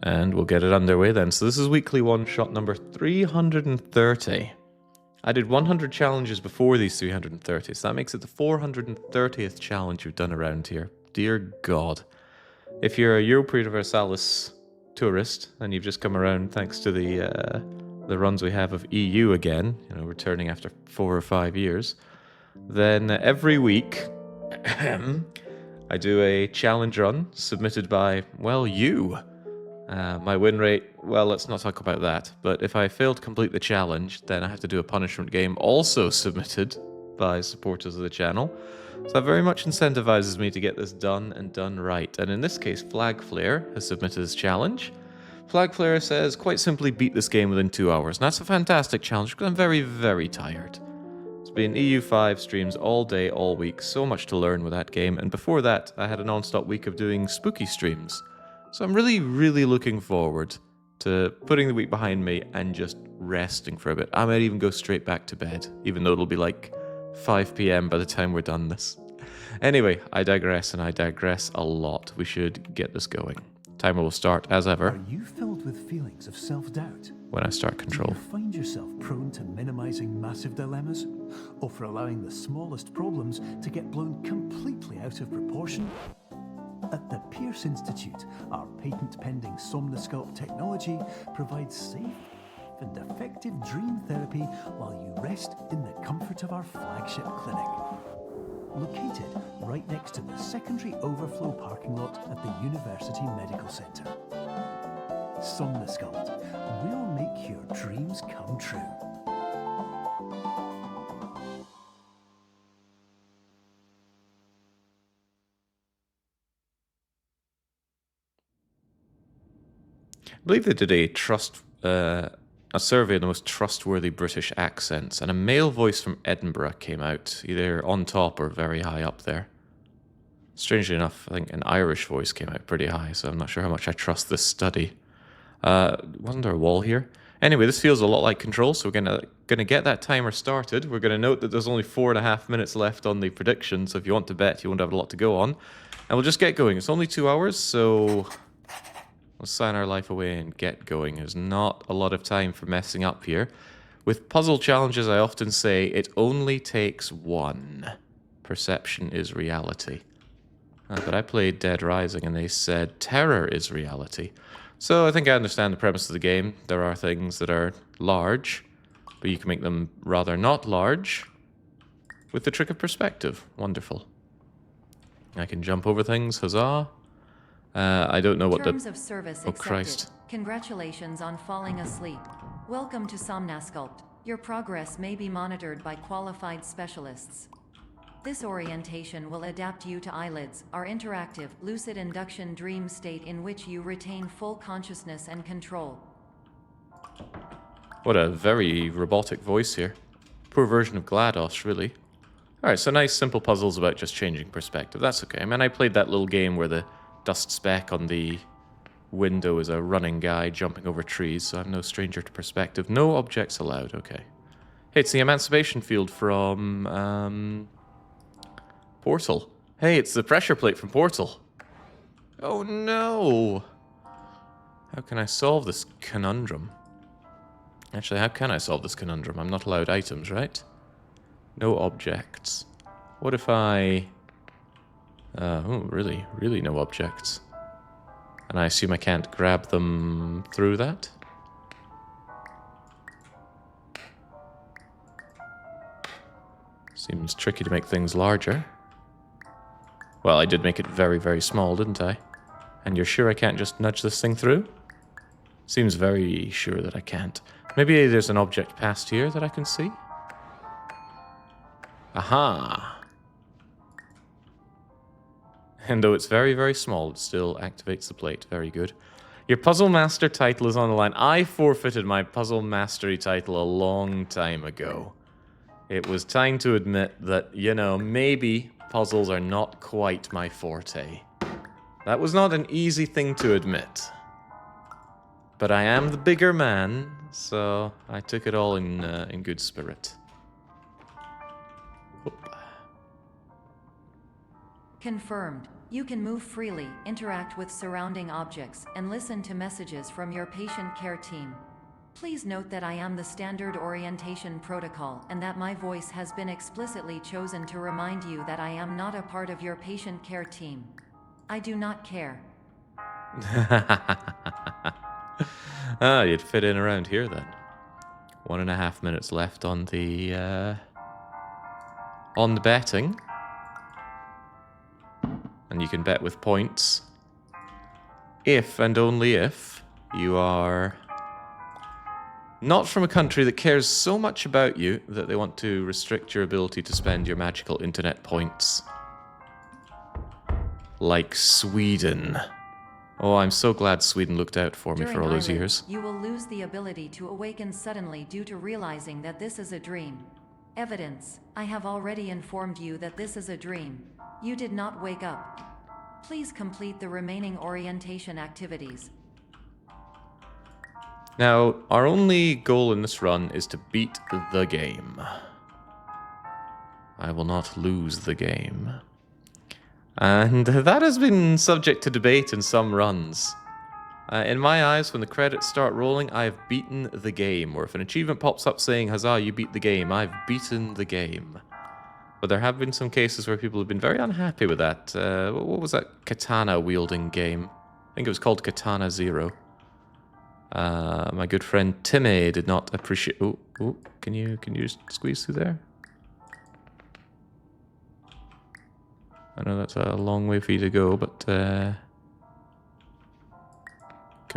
And we'll get it underway then. So this is weekly one-shot number 330. I did 100 challenges before these 330, so that makes it the 430th challenge we've done around here. Dear God. If you're a Europa Universalis tourist, and you've just come around thanks to the runs we have of EU again, you know, returning after 4 or 5 years, then every week I do a challenge run submitted by, well, you. My win rate, well, let's not talk about that, but if I fail to complete the challenge, then I have to do a punishment game also submitted by supporters of the channel. So that very much incentivizes me to get this done and done right. And in this case, Flag Flare has submitted his challenge. Flag Flare says, quite simply, beat this game within 2 hours. And that's a fantastic challenge because I'm very, very tired. It's been EU5 streams all day, all week. So much to learn with that game. And before that, I had a non-stop week of doing spooky streams. So I'm really, really looking forward to putting the week behind me and just resting for a bit. I might even go straight back to bed, even though it'll be like 5 PM by the time we're done this. Anyway, I digress, and I digress a lot. We should get this going. Timer will start, as ever. Are you filled with feelings of self-doubt? When I start control. Do you find yourself prone to minimizing massive dilemmas? Or for allowing the smallest problems to get blown completely out of proportion? At the Pierce Institute, our patent-pending Somnasculpt technology provides safe and effective dream therapy while you rest in the comfort of our flagship clinic. Located right next to the secondary overflow parking lot at the University Medical Centre. Somnasculpt, we'll make your dreams come true. I believe they did a survey of the most trustworthy British accents, and a male voice from Edinburgh came out, either on top or very high up there. Strangely enough, I think an Irish voice came out pretty high, so I'm not sure how much I trust this study. Wasn't there a wall here? Anyway, this feels a lot like Control, so we're gonna get that timer started. We're gonna note that there's only 4.5 minutes left on the prediction, so if you want to bet, you won't have a lot to go on. And we'll just get going. It's only 2 hours, so let's sign our life away and get going. There's not a lot of time for messing up here. With puzzle challenges, I often say it only takes one. Perception is reality. But I played Dead Rising and they said terror is reality. So I think I understand the premise of the game. There are things that are large, but you can make them rather not large with the trick of perspective. Wonderful. I can jump over things, huzzah. I don't know what Terms of service Oh, accepted. Christ. Congratulations on falling asleep. Welcome to Somnasculpt. Your progress may be monitored by qualified specialists. This orientation will adapt you to eyelids, our interactive, lucid induction dream state in which you retain full consciousness and control. What a very robotic voice here. Poor version of GLaDOS, really. Alright, so nice simple puzzles about just changing perspective. That's okay. I mean, I played that little game where the dust speck on the window is a running guy jumping over trees, so I'm no stranger to perspective. No objects allowed, okay. Hey, it's the Emancipation Field from, Portal. Hey, it's the pressure plate from Portal. Oh no! How can I solve this conundrum? Actually, how can I solve this conundrum? I'm not allowed items, right? No objects. What if I... oh, really? Really no objects. And I assume I can't grab them through that? Seems tricky to make things larger. Well, I did make it very, very small, didn't I? And you're sure I can't just nudge this thing through? Seems very sure that I can't. Maybe there's an object past here that I can see? Aha! And though it's very, very small, it still activates the plate. Very good. Your Puzzle Master title is on the line. I forfeited my Puzzle Mastery title a long time ago. It was time to admit that, you know, maybe puzzles are not quite my forte. That was not an easy thing to admit. But I am the bigger man, so I took it all in good spirit. Whoop. Confirmed. You can move freely, interact with surrounding objects, and listen to messages from your patient care team. Please note that I am the standard orientation protocol and that my voice has been explicitly chosen to remind you that I am not a part of your patient care team. I do not care. Ah, you'd fit in around here then. 1.5 minutes left on the betting. And you can bet with points. If and only if you are not from a country that cares so much about you that they want to restrict your ability to spend your magical internet points. Like Sweden. Oh, I'm so glad Sweden looked out for me for all those years. You will lose the ability to awaken suddenly due to realizing that this is a dream. Evidence: I have already informed you that this is a dream. You did not wake up. Please complete the remaining orientation activities. Now, our only goal in this run is to beat the game. I will not lose the game. And that has been subject to debate in some runs. In my eyes, when the credits start rolling, I have beaten the game. Or if an achievement pops up saying, "Huzzah, you beat the game," I've beaten the game. But there have been some cases where people have been very unhappy with that. What was that katana-wielding game? I think it was called Katana Zero. My good friend Timmy did not appreciate... Oh, can you just squeeze through there? I know that's a long way for you to go, but can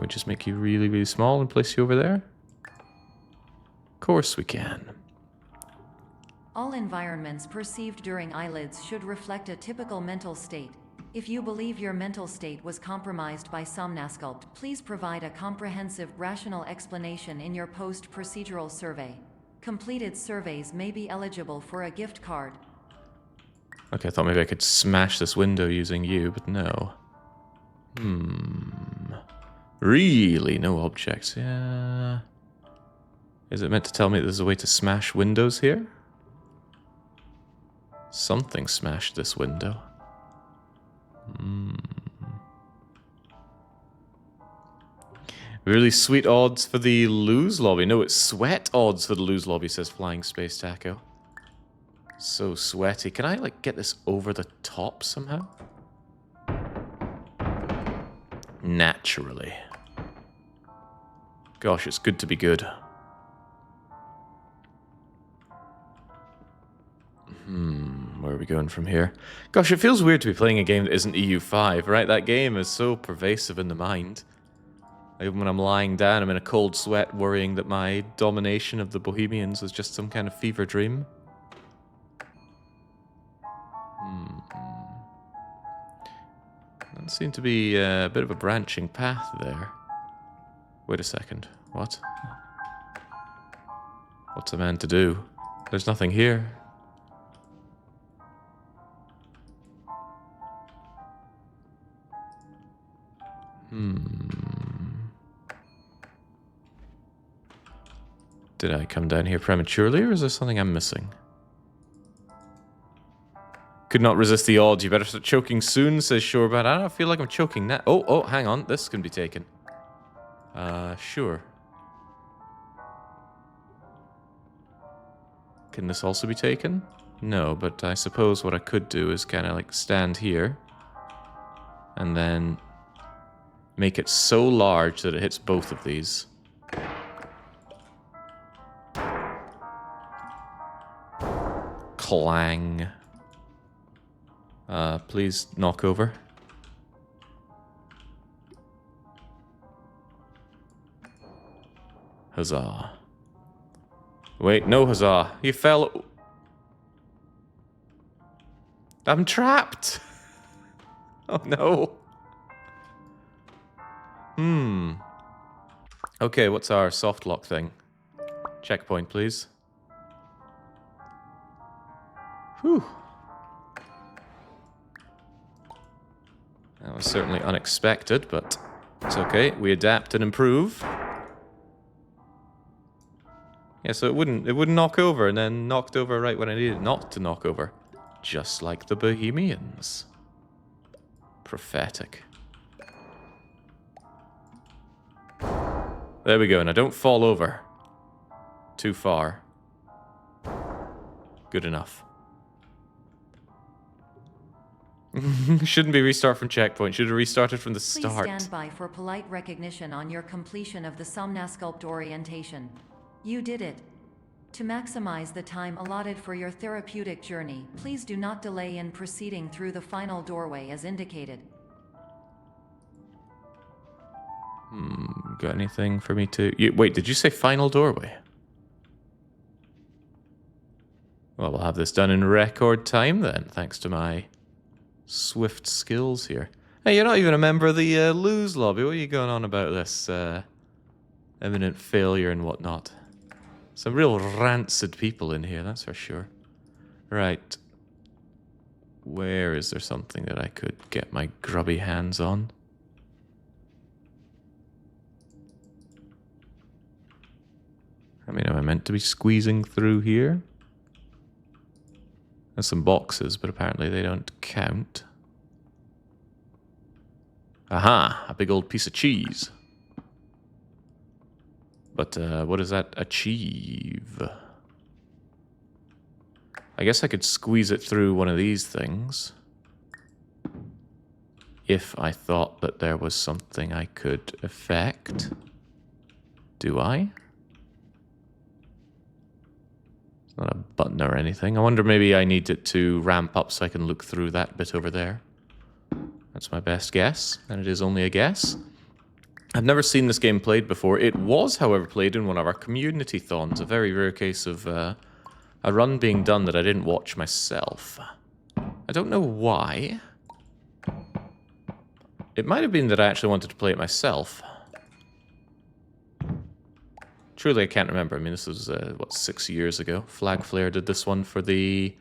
we just make you really, really small and place you over there? Of course we can. All environments perceived during eyelids should reflect a typical mental state. If you believe your mental state was compromised by Somnasculpt, please provide a comprehensive, rational explanation in your post-procedural survey. Completed surveys may be eligible for a gift card. Okay, I thought maybe I could smash this window using you, but no. Really? No objects, yeah. Is it meant to tell me there's a way to smash windows here? Something smashed this window. Really sweet odds for the lose lobby. No, it's sweat odds for the lose lobby, says Flying Space Taco. So sweaty. Can I, like, get this over the top somehow? Naturally. Gosh, it's good to be good. Where are we going from here? Gosh, it feels weird to be playing a game that isn't EU5, right? That game is so pervasive in the mind. Even when I'm lying down, I'm in a cold sweat worrying that my domination of the Bohemians was just some kind of fever dream. That seemed to be a bit of a branching path there. Wait a second. What? What's a man to do? There's nothing here. Did I come down here prematurely, or is there something I'm missing? Could not resist the odds. You better start choking soon, says Shorebad. I don't feel like I'm choking now. Oh, hang on. This can be taken. Sure. Can this also be taken? No, but I suppose what I could do is kind of like stand here. And then make it so large that it hits both of these. Clang. Please knock over. Huzzah. Wait, no huzzah. You fell. I'm trapped. Oh no. Okay, what's our soft lock thing? Checkpoint, please. Whew. That was certainly unexpected, but it's okay. We adapt and improve. Yeah, so it wouldn't knock over, and then knocked over right when I needed it not to knock over. Just like the Bohemians. Prophetic. There we go. Now don't fall over. Too far. Good enough. Shouldn't be restart from checkpoint. Should have restarted from the start. Please stand by for polite recognition on your completion of the Somnasculpt orientation. You did it. To maximize the time allotted for your therapeutic journey, please do not delay in proceeding through the final doorway as indicated. Got anything for me to... wait, did you say final doorway? Well, we'll have this done in record time then, thanks to my swift skills here. Hey, you're not even a member of the lose lobby. What are you going on about this imminent failure and whatnot? Some real rancid people in here, that's for sure. Right. Where is there something that I could get my grubby hands on? I mean, am I meant to be squeezing through here? There's some boxes, but apparently they don't count. Aha! A big old piece of cheese. But what does that achieve? I guess I could squeeze it through one of these things. If I thought that there was something I could affect. Do I? It's not a button or anything. I wonder maybe I need it to ramp up so I can look through that bit over there. That's my best guess, and it is only a guess. I've never seen this game played before. It was, however, played in one of our community thons. A very rare case of a run being done that I didn't watch myself. I don't know why. It might have been that I actually wanted to play it myself. Truly, I can't remember. I mean, this was, what, 6 years ago. Flag Flare did this one for the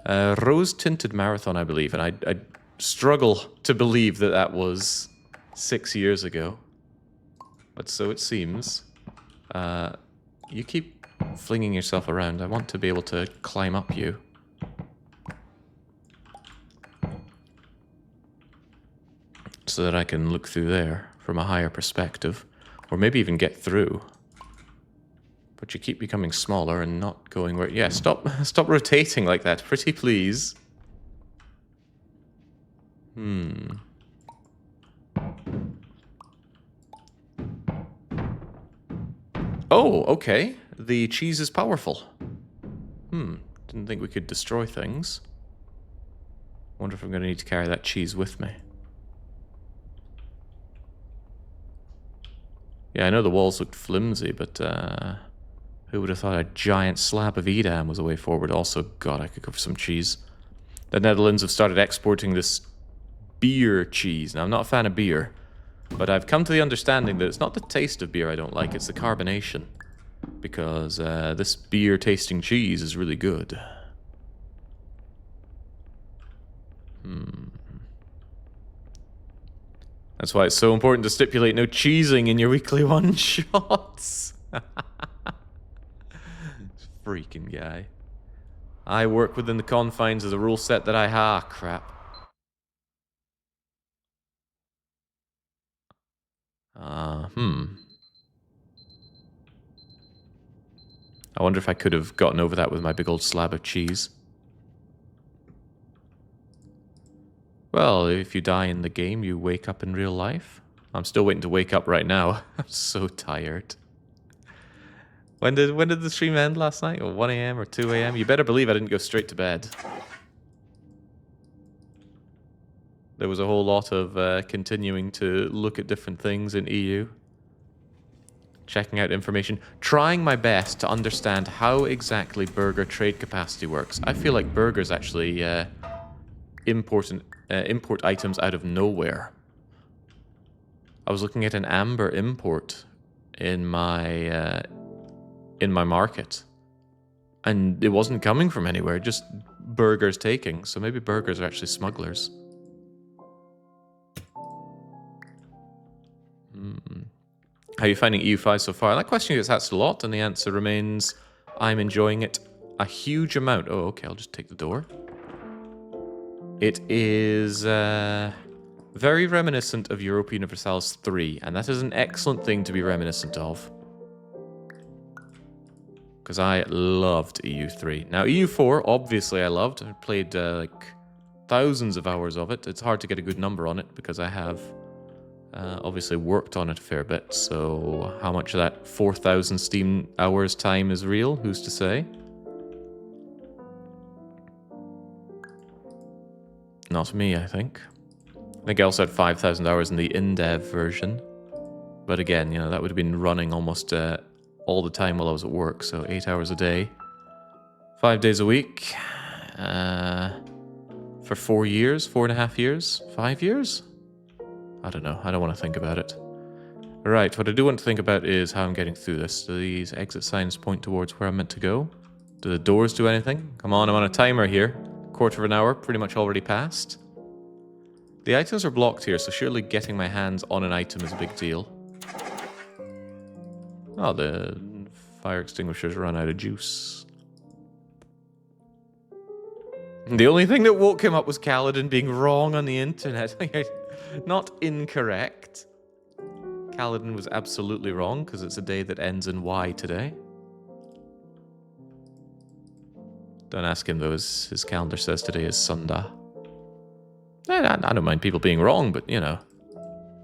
Rose-Tinted Marathon, I believe. And I struggle to believe that that was 6 years ago. But so it seems. You keep flinging yourself around. I want to be able to climb up you. So that I can look through there from a higher perspective. Or maybe even get through. But you keep becoming smaller and not going where... Yeah, stop rotating like that, pretty please. Oh, okay. The cheese is powerful. Didn't think we could destroy things. Wonder if I'm going to need to carry that cheese with me. Yeah, I know the walls looked flimsy, but who would have thought a giant slab of Edam was a way forward? Also, God, I could go for some cheese. The Netherlands have started exporting this beer cheese. Now, I'm not a fan of beer, but I've come to the understanding that it's not the taste of beer I don't like, it's the carbonation. Because this beer-tasting cheese is really good. That's why it's so important to stipulate no cheesing in your weekly one-shots. Freaking guy. I work within the confines of the rule set that I ha. Crap. I wonder if I could have gotten over that with my big old slab of cheese. Well, if you die in the game, you wake up in real life. I'm still waiting to wake up right now. I'm so tired. When did the stream end last night? Or 1 AM or 2 AM? You better believe I didn't go straight to bed. There was a whole lot of continuing to look at different things in EU. Checking out information. Trying my best to understand how exactly burger trade capacity works. I feel like burgers actually import items out of nowhere. I was looking at an amber import in my market, and it wasn't coming from anywhere, just burgers taking. So maybe burgers are actually smugglers. How are you finding EU5 so far? That question gets asked a lot, and the answer remains, I'm enjoying it a huge amount. Oh, okay, I'll just take the door. It is Very reminiscent of Europa Universalis 3, and that is an excellent thing to be reminiscent of. Because I loved EU3. Now, EU4, obviously I loved. I played like thousands of hours of it. It's hard to get a good number on it because I have obviously worked on it a fair bit. So how much of that 4,000 Steam hours time is real? Who's to say? Not me, I think. I think I also had 5,000 hours in the in-dev version. But again, you know, that would have been running almost all the time while I was at work. So 8 hours a day. 5 days a week. For 4 years, 4.5 years, 5 years? I don't know. I don't want to think about it. Right, what I do want to think about is how I'm getting through this. Do these exit signs point towards where I'm meant to go? Do the doors do anything? Come on, I'm on a timer here. Quarter of an hour, pretty much already passed. The items are blocked here, so surely getting my hands on an item is a big deal. Oh, the fire extinguisher's run out of juice. The only thing that woke him up was Kaladin being wrong on the internet. Not incorrect. Kaladin was absolutely wrong, because it's a day that ends in Y today. Don't ask him, though, his calendar says today is Sunday. I don't mind people being wrong, but, you know,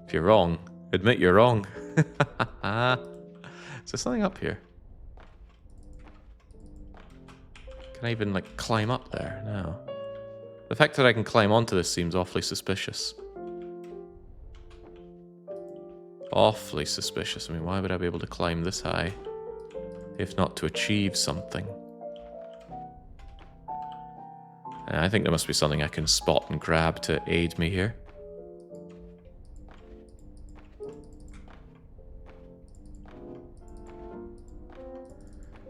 if you're wrong, admit you're wrong. Is there something up here? Can I even, like, climb up there? No. The fact that I can climb onto this seems awfully suspicious. Awfully suspicious. I mean, why would I be able to climb this high? If not to achieve something. I think there must be something I can spot and grab to aid me here.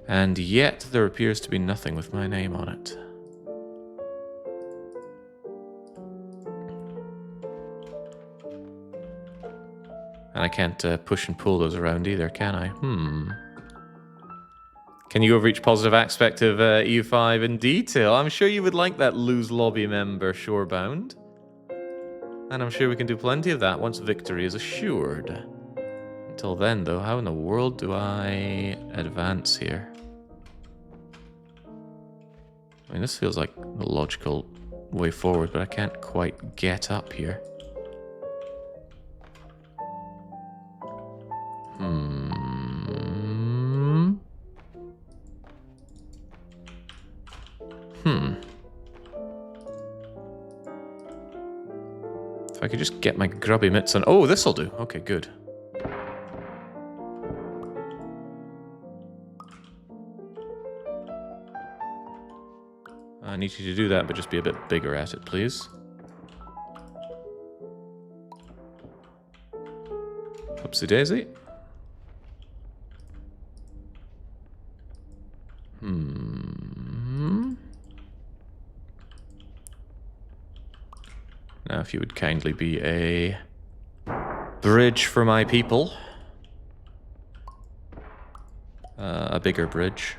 And yet, there appears to be nothing with my name on it. And I can't push and pull those around either, can I? Can you reach positive aspect of EU5 in detail? I'm sure you would like that lose lobby member, Shorebound. And I'm sure we can do plenty of that once victory is assured. Until then, though, how in the world do I advance here? I mean, this feels like the logical way forward, but I can't quite get up here. If I could just get my grubby mitts on... Oh, this'll do. Okay, good. I need you to do that, but just be a bit bigger at it, please. Oopsie daisy. Now, if you would kindly be a bridge for my people. A bigger bridge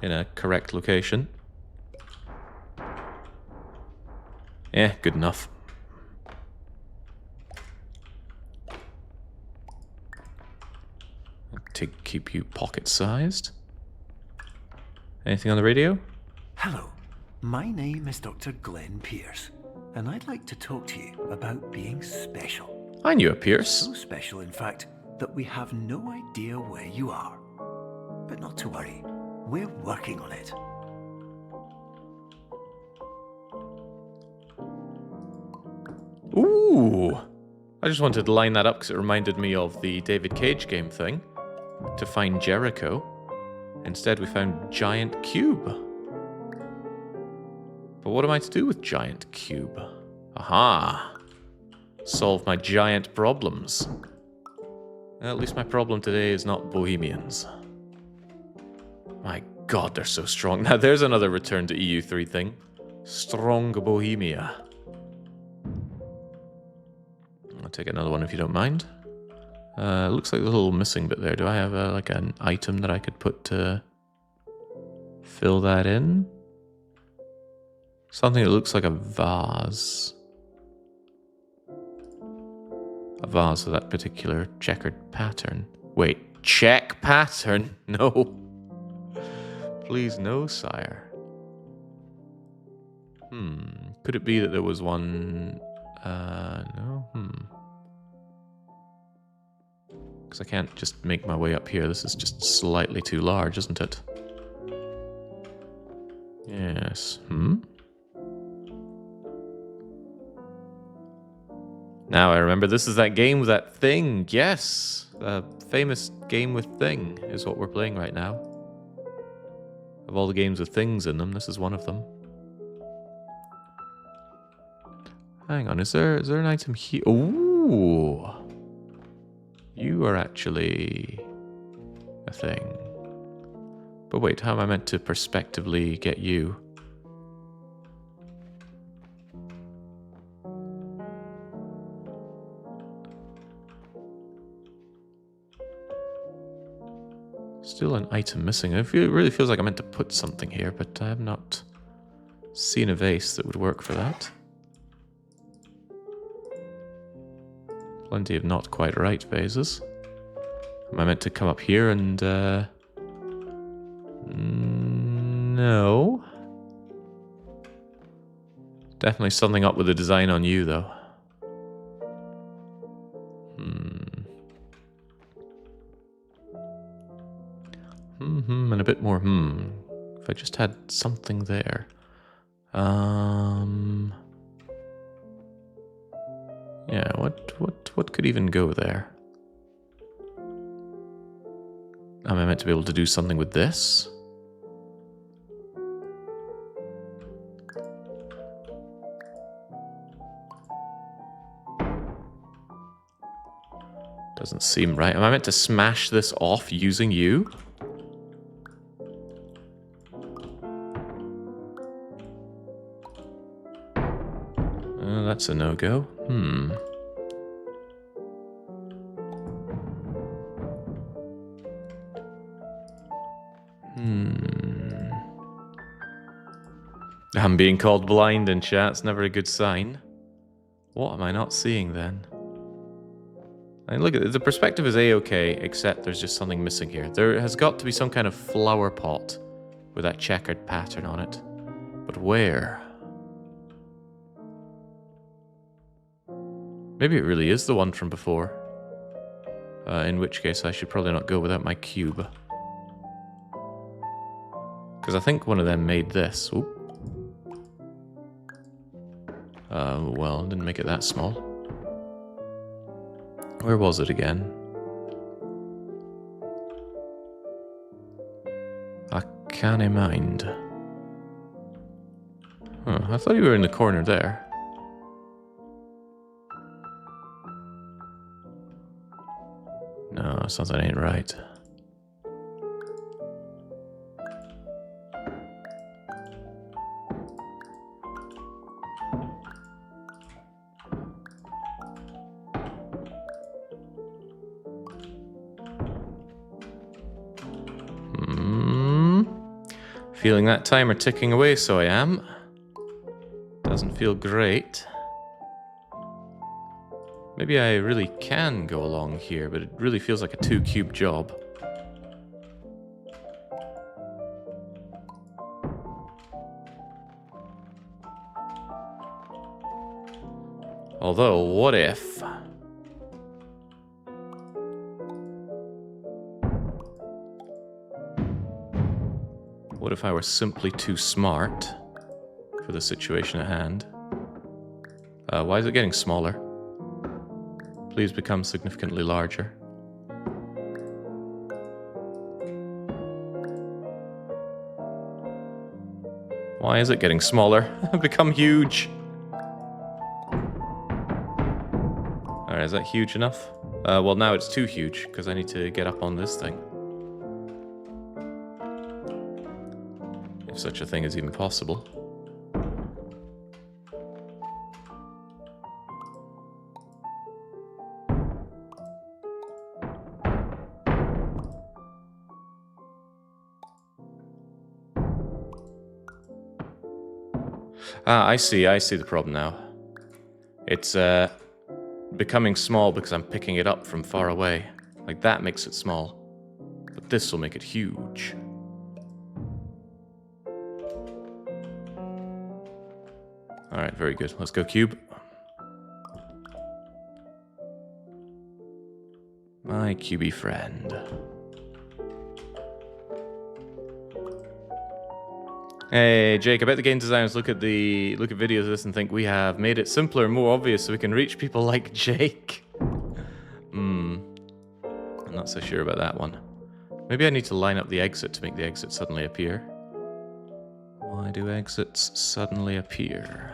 in a correct location. Yeah, good enough. To keep you pocket-sized. Anything on the radio? Hello, my name is Dr. Glenn Pierce, and I'd like to talk to you about being special. I knew a Pierce. So special, in fact, that we have no idea where you are. But not to worry, we're working on it. Ooh! I just wanted to line that up because it reminded me of the David Cage game thing. To find Jericho. Instead, we found Giant Cube. But what am I to do with Giant Cube? Aha! Solve my giant problems. Well, at least my problem today is not Bohemians. My god, they're so strong. Now, there's another return to EU3 thing. Strong Bohemia. I'll take another one if you don't mind. Looks like there's a little missing bit there. Do I have like an item that I could put to fill that in? Something that looks like a vase. a vase with that particular checkered pattern. Wait, check pattern? No. Please, no, sire. Could it be that there was one... no? Because I can't just make my way up here. This is just slightly too large, isn't it? Yes. Now I remember, this is that game with that thing. Yes! The famous game with thing is what we're playing right now. Of all the games with things in them, this is one of them. Hang on, is there an item here? Ooh! You are actually a thing. But wait, how am I meant to prospectively get you? Still an item missing. It really feels like I meant to put something here, but I have not seen a vase that would work for that. Plenty of not quite right vases. Am I meant to come up here and... no. Definitely something up with the design on you, though. And a bit more If I just had something there. Yeah, what could even go there? Am I meant to be able to do something with this? Doesn't seem right. Am I meant to smash this off using you? That's a no-go. I'm being called blind in chat. It's never a good sign. What am I not seeing then? I mean, look at it. The perspective is a-okay, except there's just something missing here. There has got to be some kind of flower pot with that checkered pattern on it. But where? Maybe it really is the one from before. In which case I should probably not go without my cube. Because I think one of them made this. Oop. Well, didn't make it that small. Where was it again? I can't mind. Huh, I thought you were in the corner there. No, something ain't right. Feeling that timer ticking away, so I am. Doesn't feel great. Maybe I really can go along here, but it really feels like a 2-cube job. Although, what if... What if I were simply too smart for the situation at hand? Why is it getting smaller? Please become significantly larger. Why is it getting smaller? Become huge! Alright, is that huge enough? Well, now it's too huge, because I need to get up on this thing. If such a thing is even possible. Ah, I see the problem now. It's becoming small because I'm picking it up from far away. Like, that makes it small. But this will make it huge. Alright, very good. Let's go cube. My cubey friend. Hey, Jake, I bet the game designers look at videos of this and think we have made it simpler and more obvious so we can reach people like Jake. I'm not so sure about that one. Maybe I need to line up the exit to make the exit suddenly appear. Why do exits suddenly appear?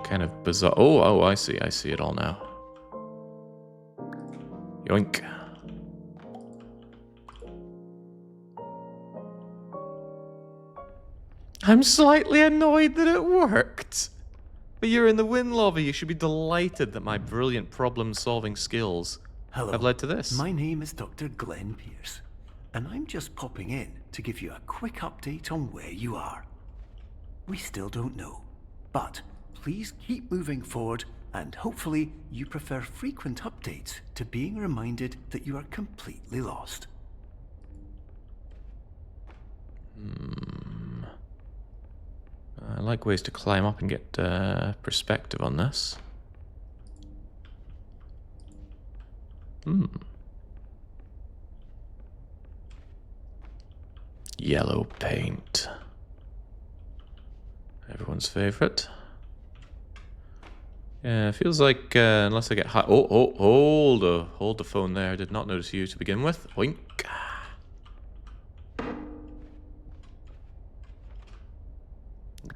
Kind of bizarre. Oh, I see it all now. Yoink. I'm slightly annoyed that it worked. But you're in the win lobby. You should be delighted that my brilliant problem-solving skills have led to this. My name is Dr. Glenn Pierce, and I'm just popping in to give you a quick update on where you are. We still don't know, but please keep moving forward, and hopefully you prefer frequent updates to being reminded that you are completely lost. I like ways to climb up and get perspective on this. Yellow paint. Everyone's favorite. Yeah, it feels like unless I get high. Oh, hold the phone there. I did not notice you to begin with. Oink.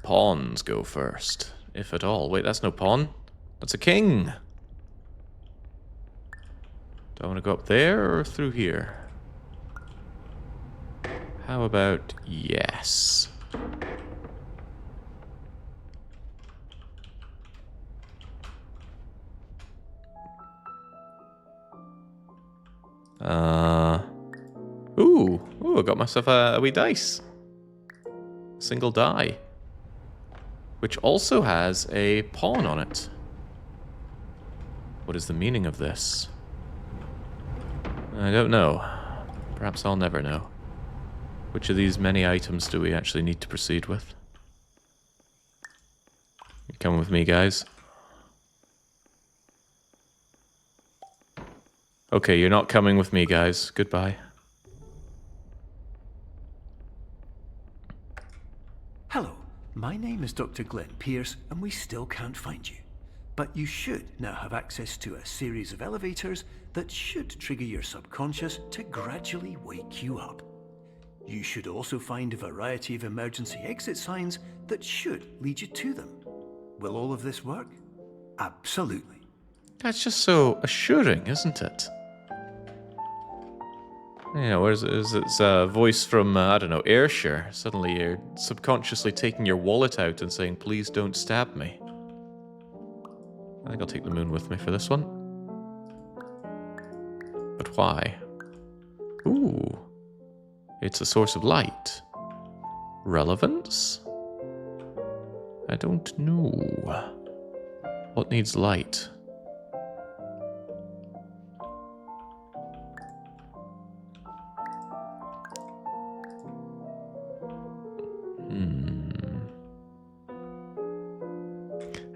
Pawns go first, if at all. Wait, that's no pawn. That's a king. Do I want to go up there or through here? How about yes? Ooh, I got myself a wee dice. Single die. Which also has a pawn on it. What is the meaning of this? I don't know. Perhaps I'll never know. Which of these many items do we actually need to proceed with? You come with me, guys. Okay, you're not coming with me, guys. Goodbye. Hello, my name is Dr. Glenn Pierce, and we still can't find you. But you should now have access to a series of elevators that should trigger your subconscious to gradually wake you up. You should also find a variety of emergency exit signs that should lead you to them. Will all of this work? Absolutely. That's just so assuring, isn't it? Yeah, where's it's a voice from, I don't know, Ayrshire. Suddenly you're subconsciously taking your wallet out and saying, please don't stab me. I think I'll take the moon with me for this one. But why? Ooh. It's a source of light. Relevance? I don't know. What needs light?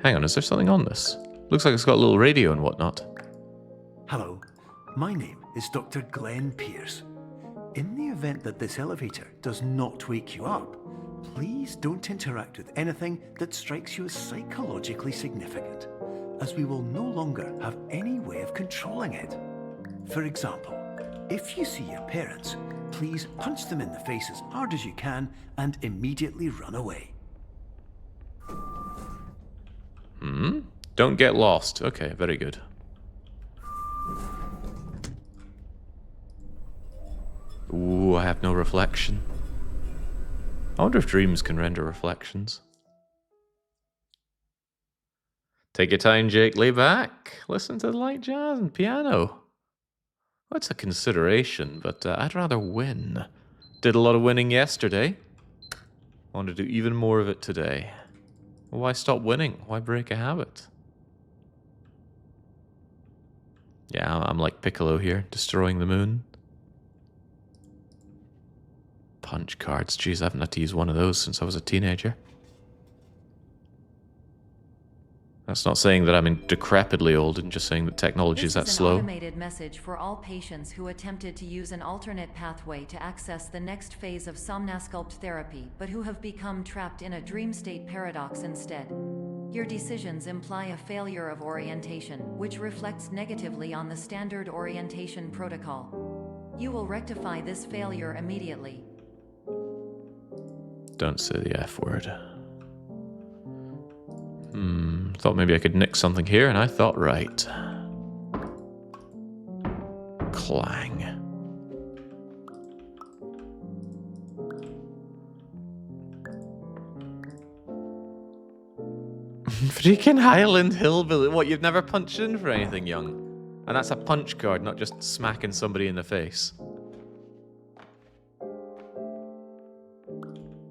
Hang on, is there something on this? Looks like it's got a little radio and whatnot. Hello, my name is Dr. Glenn Pierce. In the event that this elevator does not wake you up, please don't interact with anything that strikes you as psychologically significant, as we will no longer have any way of controlling it. For example, if you see your parents, please punch them in the face as hard as you can and immediately run away. Don't get lost. Okay, very good. Ooh, I have no reflection. I wonder if dreams can render reflections. Take your time, Jake. Lay back. Listen to the light jazz and piano. Well, it's a consideration, but I'd rather win Did a lot of winning yesterday. I want to do even more of it today. Well, why stop winning? Why break a habit? Yeah, I'm like Piccolo here, destroying the moon. Punch cards. Jeez, I haven't had to use one of those since I was a teenager. That's not saying that I'm decrepitly old, and just saying that technology is that slow. This is an automated message for all patients who attempted to use an alternate pathway to access the next phase of Somnasculpt therapy, but who have become trapped in a dream state paradox instead. Your decisions imply a failure of orientation, which reflects negatively on the standard orientation protocol. You will rectify this failure immediately. Don't say the F word. Thought maybe I could nick something here, and I thought right. Clang. Freaking Highland Hillbilly. What, you've never punched in for anything, young? And that's a punch card, not just smacking somebody in the face.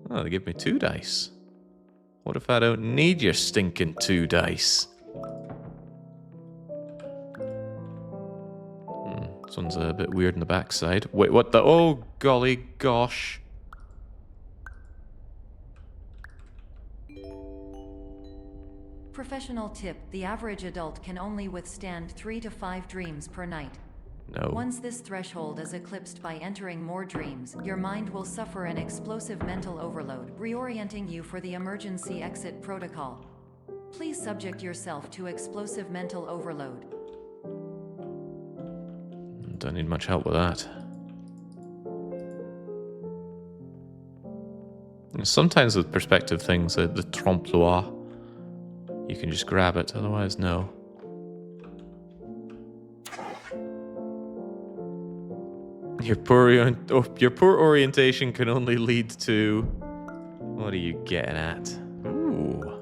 Oh, they give me 2 dice. What if I don't need your stinking 2 dice? This one's a bit weird in the backside. Wait, what the? Oh, golly gosh. Professional tip: the average adult can only withstand 3 to 5 dreams per night. No. Once this threshold is eclipsed by entering more dreams, your mind will suffer an explosive mental overload, reorienting you for the emergency exit protocol. Please subject yourself to explosive mental overload. Don't need much help with that. Sometimes with perspective things, the trompe-l'oeil, you can just grab it, otherwise no. Your poor orientation can only lead to... What are you getting at? Ooh.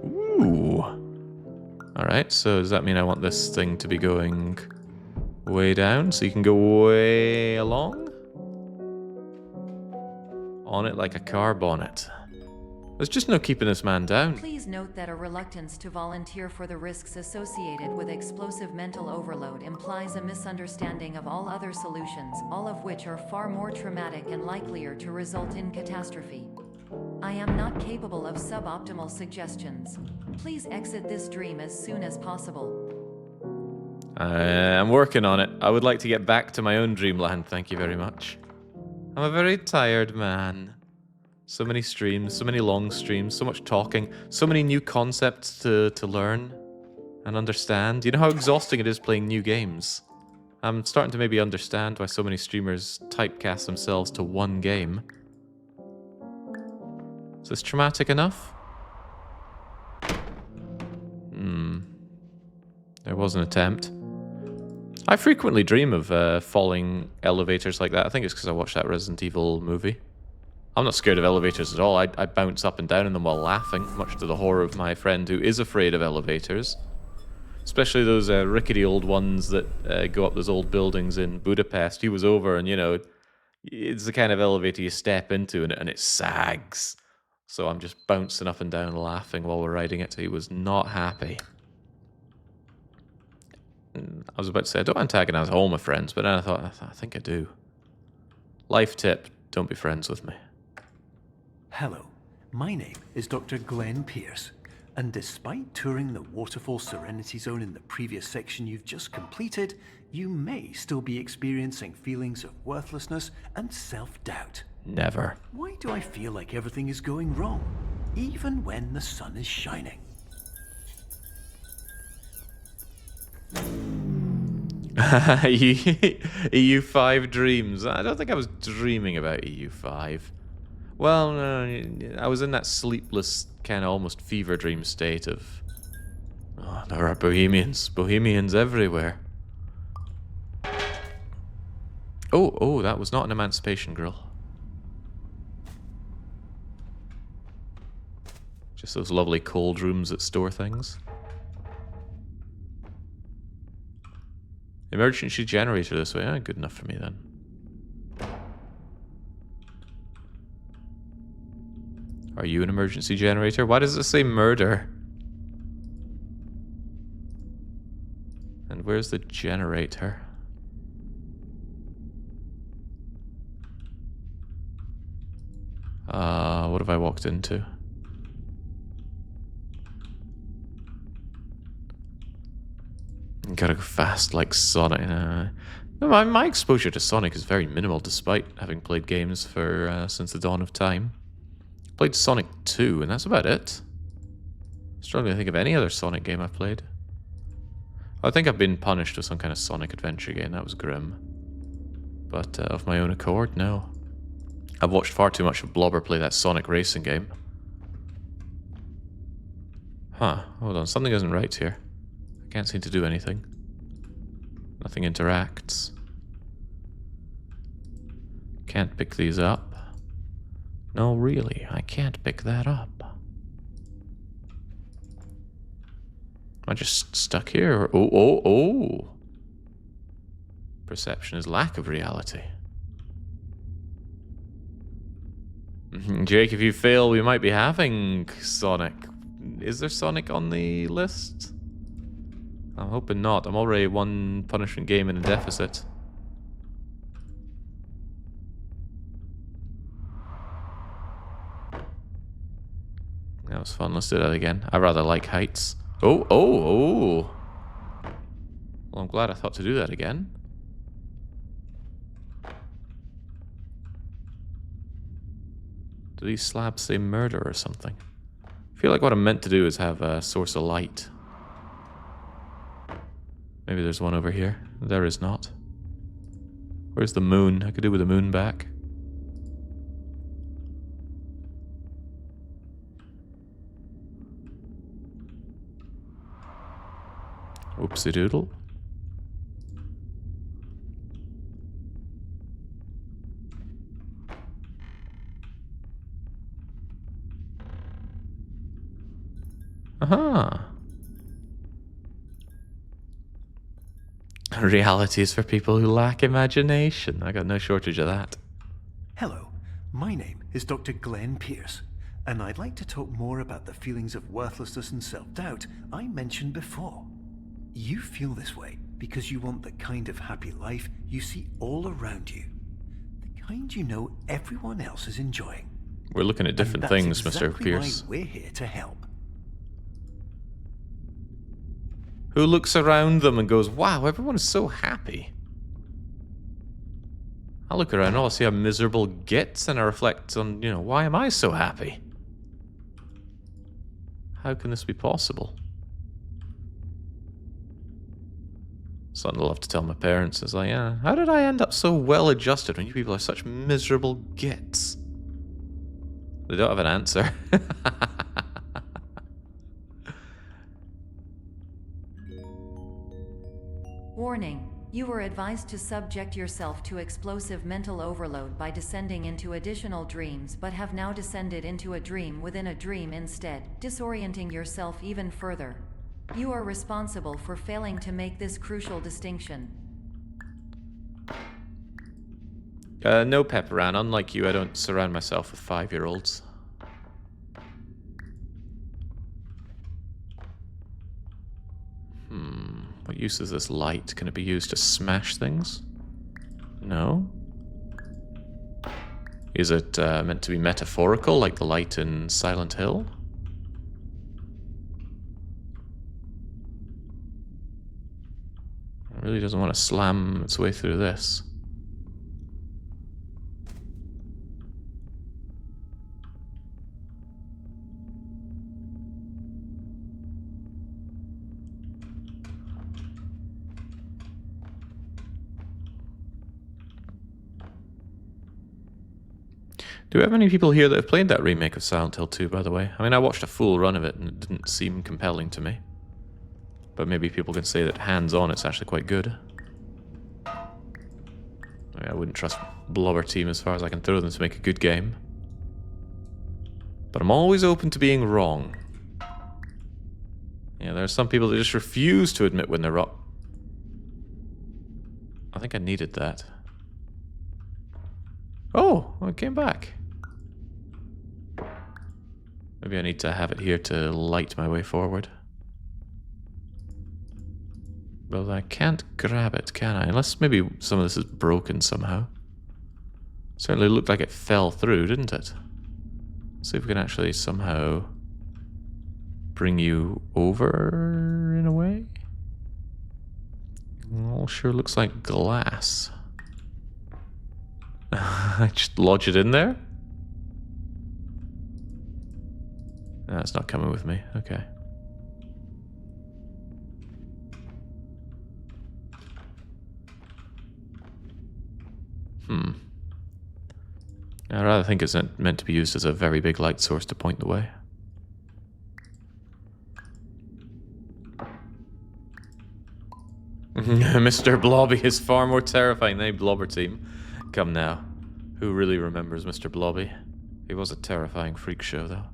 Ooh. Alright, so does that mean I want this thing to be going way down, so you can go way along? On it like a car bonnet. There's just no keeping this man down. Please note that a reluctance to volunteer for the risks associated with explosive mental overload implies a misunderstanding of all other solutions, all of which are far more traumatic and likelier to result in catastrophe. I am not capable of suboptimal suggestions. Please exit this dream as soon as possible. I'm working on it. I would like to get back to my own dreamland, thank you very much. I'm a very tired man. So many streams, so many long streams, so much talking, so many new concepts to learn and understand. You know how exhausting it is playing new games? I'm starting to maybe understand why so many streamers typecast themselves to one game. Is this traumatic enough? There was an attempt. I frequently dream of falling elevators like that. I think it's because I watched that Resident Evil movie. I'm not scared of elevators at all. I bounce up and down in them while laughing, much to the horror of my friend who is afraid of elevators. Especially those rickety old ones that go up those old buildings in Budapest. He was over and, you know, it's the kind of elevator you step into and it sags. So I'm just bouncing up and down laughing while we're riding it. He was not happy. I was about to say, I don't antagonize all my friends, but then I thought, I think I do. Life tip, don't be friends with me. Hello, my name is Dr. Glenn Pierce, and despite touring the Waterfall Serenity Zone in the previous section you've just completed, you may still be experiencing feelings of worthlessness and self-doubt. Never. Why do I feel like everything is going wrong, even when the sun is shining? EU5 dreams. I don't think I was dreaming about EU5. Well, no, I was in that sleepless, kind of almost fever dream state of... Oh, there are Bohemians. Bohemians everywhere. Oh, that was not an emancipation grill. Just those lovely cold rooms that store things. Emergency generator this way. Good enough for me then. Are you an emergency generator? Why does it say murder? And where's the generator? What have I walked into? Gotta go fast like Sonic. No, my exposure to Sonic is very minimal despite having played games for since the dawn of time. Played Sonic 2 and that's about it. Struggling to think of any other Sonic game I've played. I think I've been punished with some kind of Sonic adventure game. That was grim. But of my own accord, no. I've watched far too much of Blobber play that Sonic racing game. Huh, hold on, something isn't right here. I can't seem to do anything. Nothing interacts. Can't pick these up. No, really, I can't pick that up. Am I just stuck here? Oh. Perception is lack of reality. Jake, if you fail, we might be having Sonic. Is there Sonic on the list? I'm hoping not. I'm already one punishment game in a deficit. That was fun. Let's do that again. I rather like heights. Oh. Well, I'm glad I thought to do that again. Do these slabs say murder or something? I feel like what I'm meant to do is have a source of light. Maybe there's one over here. There is not. Where's the moon? I could do with the moon back. Oopsie doodle. Aha. Reality is for people who lack imagination. I got no shortage of that. Hello, my name is Dr. Glenn Pierce, and I'd like to talk more about the feelings of worthlessness and self-doubt I mentioned before. You feel this way because you want the kind of happy life you see all around you. The kind you know everyone else is enjoying. We're looking at different And that's things, Mr. exactly Pierce. why we're here to help. Who looks around them and goes, wow, everyone is so happy. I look around and all I see how miserable gets, and I reflect on, why am I so happy? How can this be possible? Something I'll have to tell my parents is like, yeah, how did I end up so well adjusted when you people are such miserable gits? They don't have an answer. Warning. You were advised to subject yourself to explosive mental overload by descending into additional dreams, but have now descended into a dream within a dream instead, disorienting yourself even further. You are responsible for failing to make this crucial distinction. No, Pepperan. Unlike you, I don't surround myself with 5-year-olds. What use is this light? Can it be used to smash things? No. Is it meant to be metaphorical, like the light in Silent Hill? It really doesn't want to slam its way through this. Do we have any people here that have played that remake of Silent Hill 2, by the way? I mean, I watched a full run of it and it didn't seem compelling to me. But maybe people can say that hands-on it's actually quite good. I mean, I wouldn't trust Blobber Team as far as I can throw them to make a good game. But I'm always open to being wrong. Yeah, there are some people that just refuse to admit when they're wrong. I think I needed that. Oh, I came back. Maybe I need to have it here to light my way forward. Well, I can't grab it, can I? Unless maybe some of this is broken somehow. Certainly looked like it fell through, didn't it? Let's see if we can actually somehow bring you over in a way. All sure looks like glass. I just lodge it in there? No, it's not coming with me. Okay. I rather think it's meant to be used as a very big light source to point the way. Mr. Blobby is far more terrifying than a Blobber team. Come now. Who really remembers Mr. Blobby? He was a terrifying freak show, though.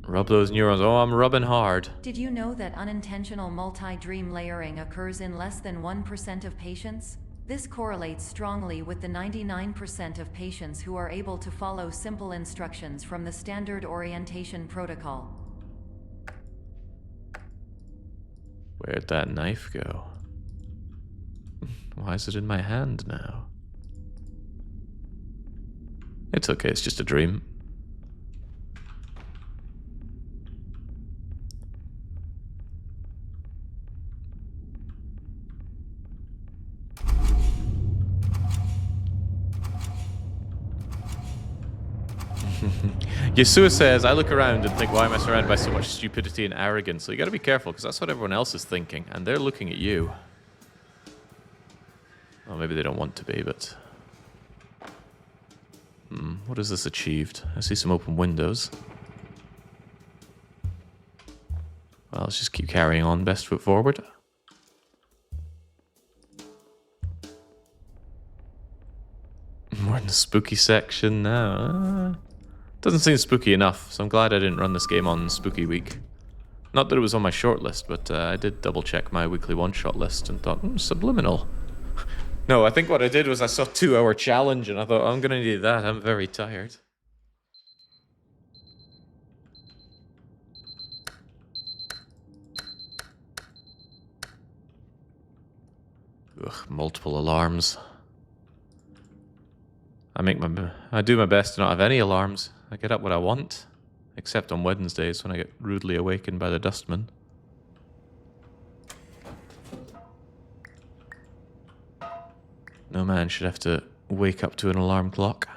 Rub those neurons. Oh, I'm rubbing hard. Did you know that unintentional multi-dream layering occurs in less than 1% of patients? This correlates strongly with the 99% of patients who are able to follow simple instructions from the standard orientation protocol. Where'd that knife go? Why is it in my hand now? It's okay, it's just a dream. Yasua says, I look around and think, why am I surrounded by so much stupidity and arrogance? So you gotta be careful, because that's what everyone else is thinking, and they're looking at you. Well, maybe they don't want to be, but... what has this achieved? I see some open windows. Well, let's just keep carrying on, best foot forward. We're in the spooky section now. Doesn't seem spooky enough, so I'm glad I didn't run this game on Spooky Week. Not that it was on my short list, but I did double check my weekly one-shot list and thought, Subliminal. No, I think what I did was I saw 2-hour challenge and I thought, I'm gonna need that, I'm very tired. Ugh, multiple alarms. I do my best to not have any alarms. I get up when I want, except on Wednesdays when I get rudely awakened by the dustman. No man should have to wake up to an alarm clock.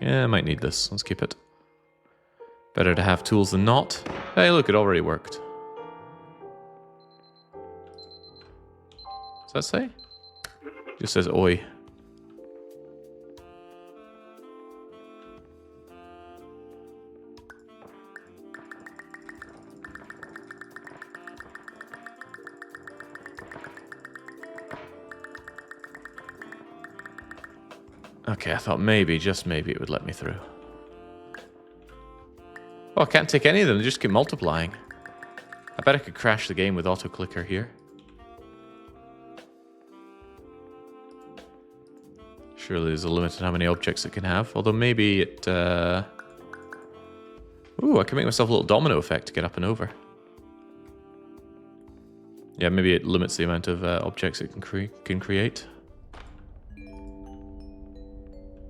Yeah, I might need this. Let's keep it. Better to have tools than not. Hey, look, it already worked. Does that say? It just says oi. Okay, I thought maybe, just maybe, it would let me through. Oh, I can't take any of them, they just keep multiplying. I bet I could crash the game with auto-clicker here. Surely there's a limit to how many objects it can have, although maybe it... Ooh, I can make myself a little domino effect to get up and over. Yeah, maybe it limits the amount of objects it can create.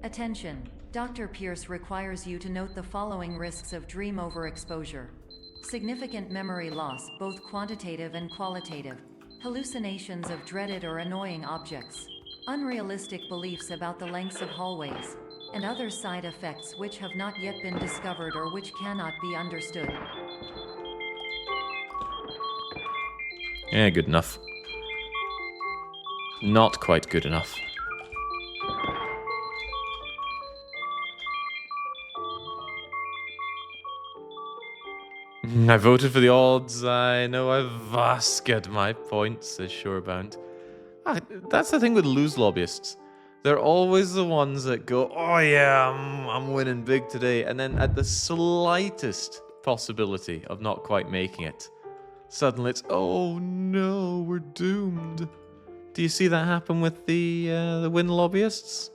Attention. Dr. Pierce requires you to note the following risks of dream overexposure. Significant memory loss, both quantitative and qualitative. Hallucinations of dreaded or annoying objects. Unrealistic beliefs about the lengths of hallways. And other side effects which have not yet been discovered or which cannot be understood. Yeah, good enough. Not quite good enough. I voted for the odds. I know I've vasqued my points, says Shorebound. That's the thing with lose lobbyists. They're always the ones that go, oh yeah, I'm winning big today. And then at the slightest possibility of not quite making it, suddenly it's, oh no, we're doomed. Do you see that happen with the win lobbyists?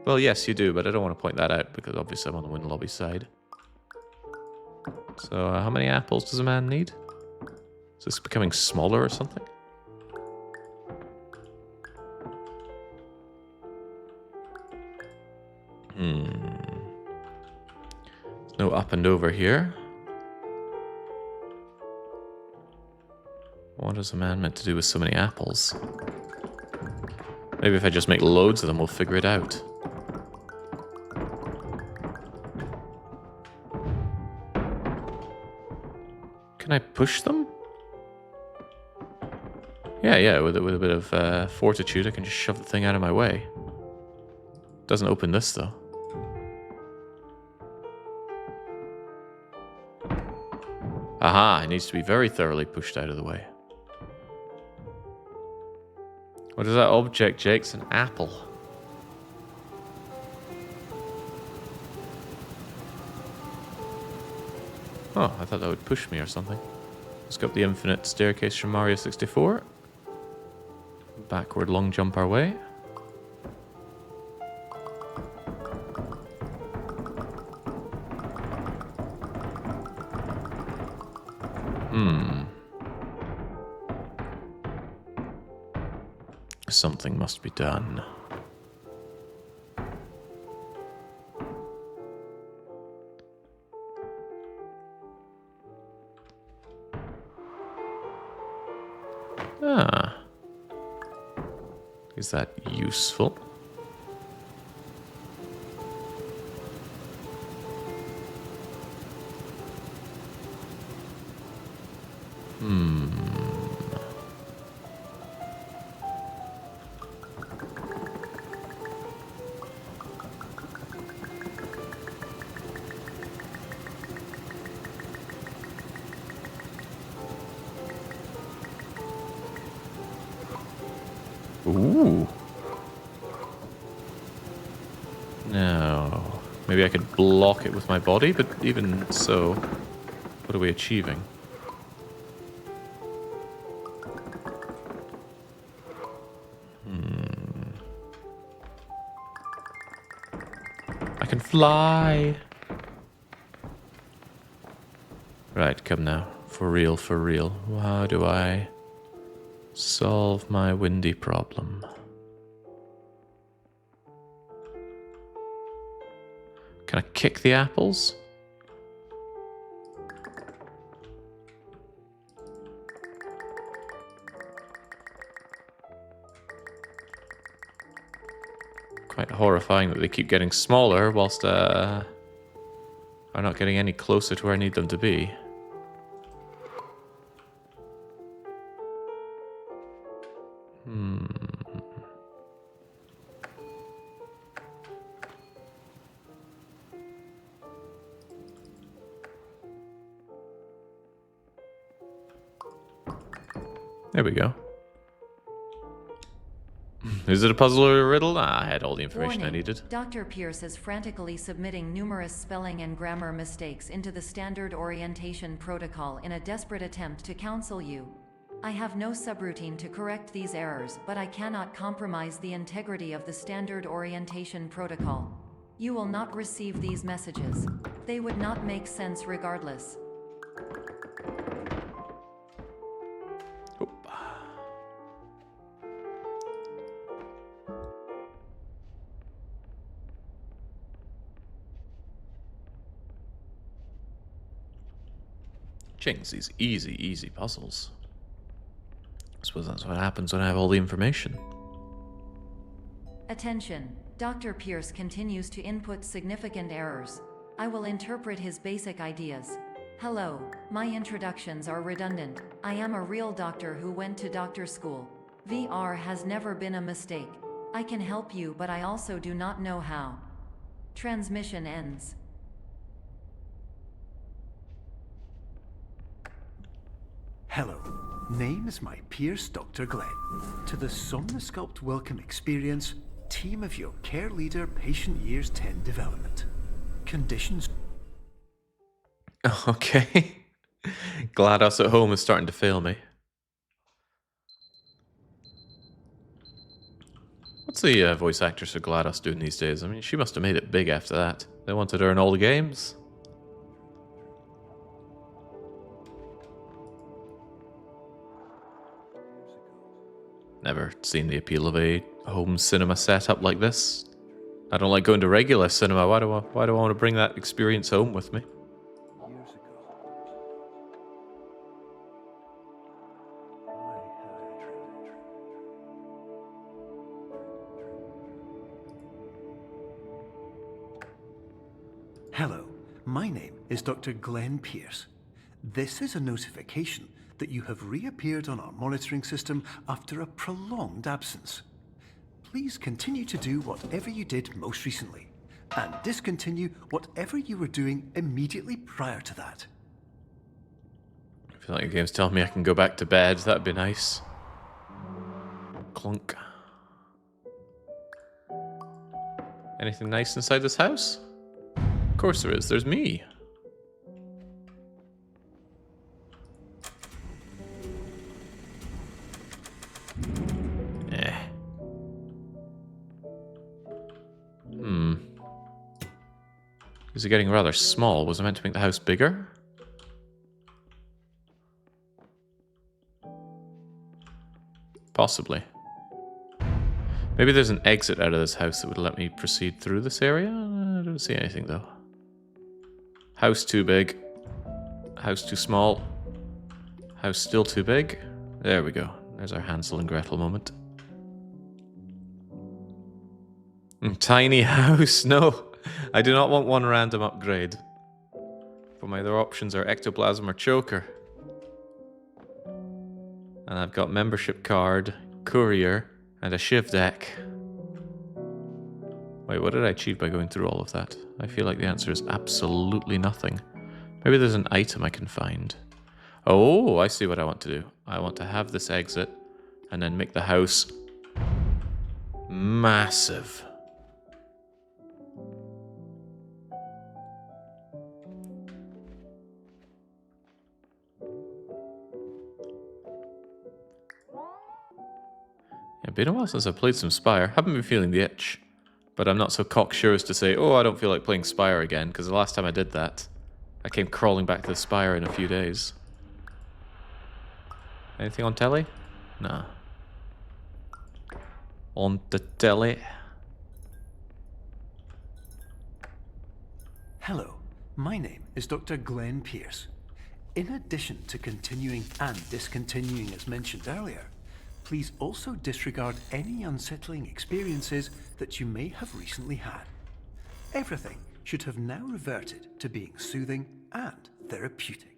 Well, yes, you do, but I don't want to point that out because obviously I'm on the win lobby side. So how many apples does a man need? Is this becoming smaller or something? There's no up and over here. What is a man meant to do with so many apples? Maybe if I just make loads of them, we'll figure it out. Can I push them? Yeah, with a bit of fortitude, I can just shove the thing out of my way. Doesn't open this, though. Aha, it needs to be very thoroughly pushed out of the way. What is that object, Jake? It's an apple. Oh, I thought that would push me or something. Let's go up the infinite staircase from Mario 64. Backward long jump our way. Something must be done. Ah. Is that useful? Ooh. No. Maybe I could block it with my body, but even so, what are we achieving? I can fly. Right, come now. For real, for real. How do I solve my windy problem? Can I kick the apples? Quite horrifying that they keep getting smaller whilst are not getting any closer to where I need them to be. There we go. Is it a puzzle or a riddle? I had all the information I needed. Dr. Pierce is frantically submitting numerous spelling and grammar mistakes into the standard orientation protocol in a desperate attempt to counsel you. I have no subroutine to correct these errors, but I cannot compromise the integrity of the standard orientation protocol. You will not receive these messages. They would not make sense regardless. Chings, these easy puzzles. I suppose that's what happens when I have all the information. Attention. Dr. Pierce continues to input significant errors. I will interpret his basic ideas. Hello, my introductions are redundant. I am a real doctor who went to doctor school. VR has never been a mistake. I can help you, but I also do not know how. Transmission ends. Hello, name is my Pierce Dr. Glenn. To the Somnasculpt welcome experience, team of your care leader patient years 10 development. Conditions. Okay. GLaDOS at home is starting to fail me. What's the voice actress for GLaDOS doing these days? I mean, she must have made it big after that. They wanted her in all the games. Never seen the appeal of a home cinema setup like this. I don't like going to regular cinema. Why do I want to bring that experience home with me? Hello, my name is Dr. Glenn Pierce. This is a notification that you have reappeared on our monitoring system after a prolonged absence. Please continue to do whatever you did most recently, and discontinue whatever you were doing immediately prior to that. I feel like the game's telling me I can go back to bed. That'd be nice. Clunk. Anything nice inside this house? Of course there is. There's me. Is it getting rather small? Was I meant to make the house bigger? Possibly. Maybe there's an exit out of this house that would let me proceed through this area? I don't see anything though. House too big. House too small. House still too big. There we go. There's our Hansel and Gretel moment. Tiny house. No, I do not want one random upgrade. For my other options are ectoplasm or choker. And I've got membership card, courier, and a shiv deck. Wait, what did I achieve by going through all of that? I feel like the answer is absolutely nothing. Maybe there's an item I can find. Oh, I see what I want to do. I want to have this exit and then make the house massive. It's been a while since I've played some Spire. Haven't been feeling the itch. But I'm not so cocksure as to say, oh, I don't feel like playing Spire again, because the last time I did that, I came crawling back to the Spire in a few days. Anything on telly? Nah. On the telly? Hello, my name is Dr. Glenn Pierce. In addition to continuing and discontinuing as mentioned earlier, please also disregard any unsettling experiences that you may have recently had. Everything should have now reverted to being soothing and therapeutic.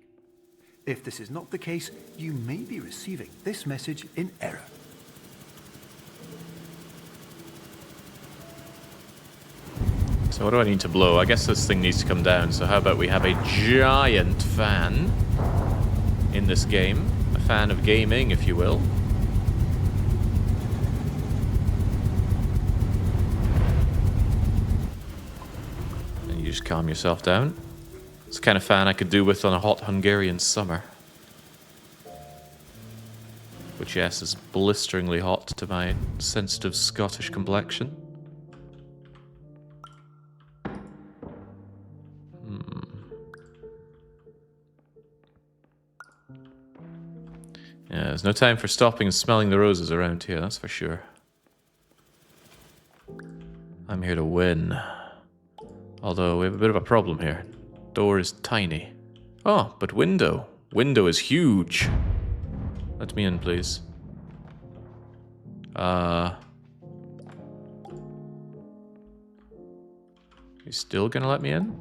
If this is not the case, you may be receiving this message in error. So what do I need to blow? I guess this thing needs to come down, so how about we have a giant fan in this game? A fan of gaming, if you will. Just calm yourself down. It's the kind of fan I could do with on a hot Hungarian summer. Which, yes, is blisteringly hot to my sensitive Scottish complexion. Yeah, there's no time for stopping and smelling the roses around here, that's for sure. I'm here to win. Although, we have a bit of a problem here. Door is tiny. Oh, but window. Window is huge. Let me in, please. You still gonna let me in?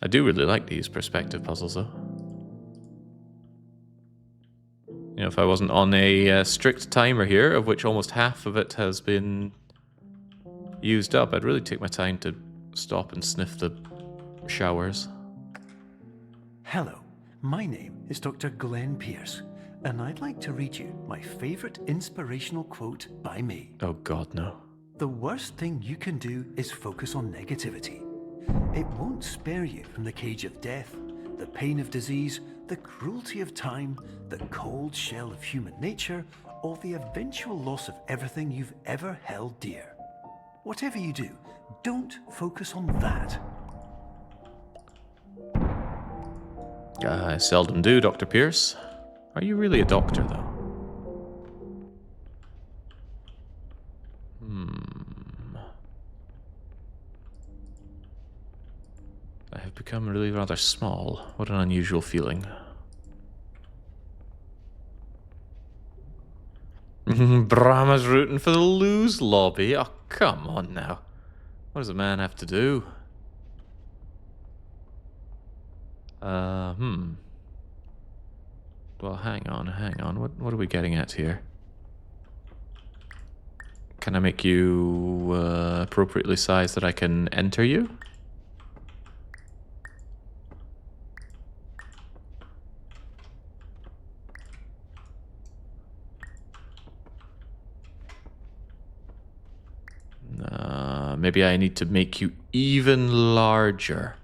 I do really like these perspective puzzles, though. You know, if I wasn't on a strict timer here, of which almost half of it has been used up, I'd really take my time to stop and sniff the showers. Hello, my name is Dr. Glenn Pierce, and I'd like to read you my favorite inspirational quote by me. Oh God, no. The worst thing you can do is focus on negativity. It won't spare you from the cage of death, the pain of disease, the cruelty of time, the cold shell of human nature, or the eventual loss of everything you've ever held dear. Whatever you do, don't focus on that. I seldom do, Dr. Pierce. Are you really a doctor, though? I have become really rather small. What an unusual feeling. Brahma's rooting for the lose lobby. Oh, come on now. What does a man have to do? Well, hang on. What are we getting at here? Can I make you appropriately sized that I can enter you? Maybe I need to make you even larger.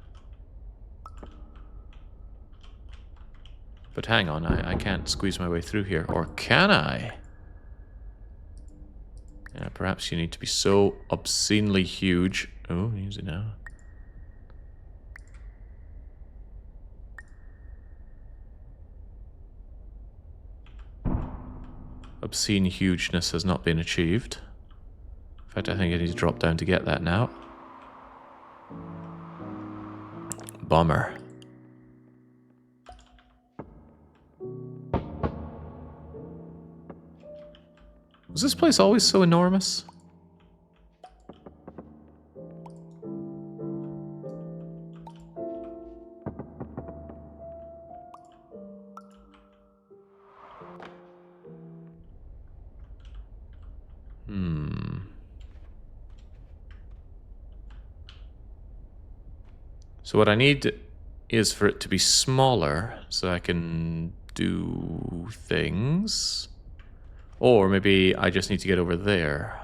But hang on, I can't squeeze my way through here. Or can I? Yeah, perhaps you need to be so obscenely huge. Oh, use it now. Obscene hugeness has not been achieved. In fact, I think I need to drop down to get that now. Bummer. Was this place always so enormous? So what I need is for it to be smaller so I can do things. Or maybe I just need to get over there.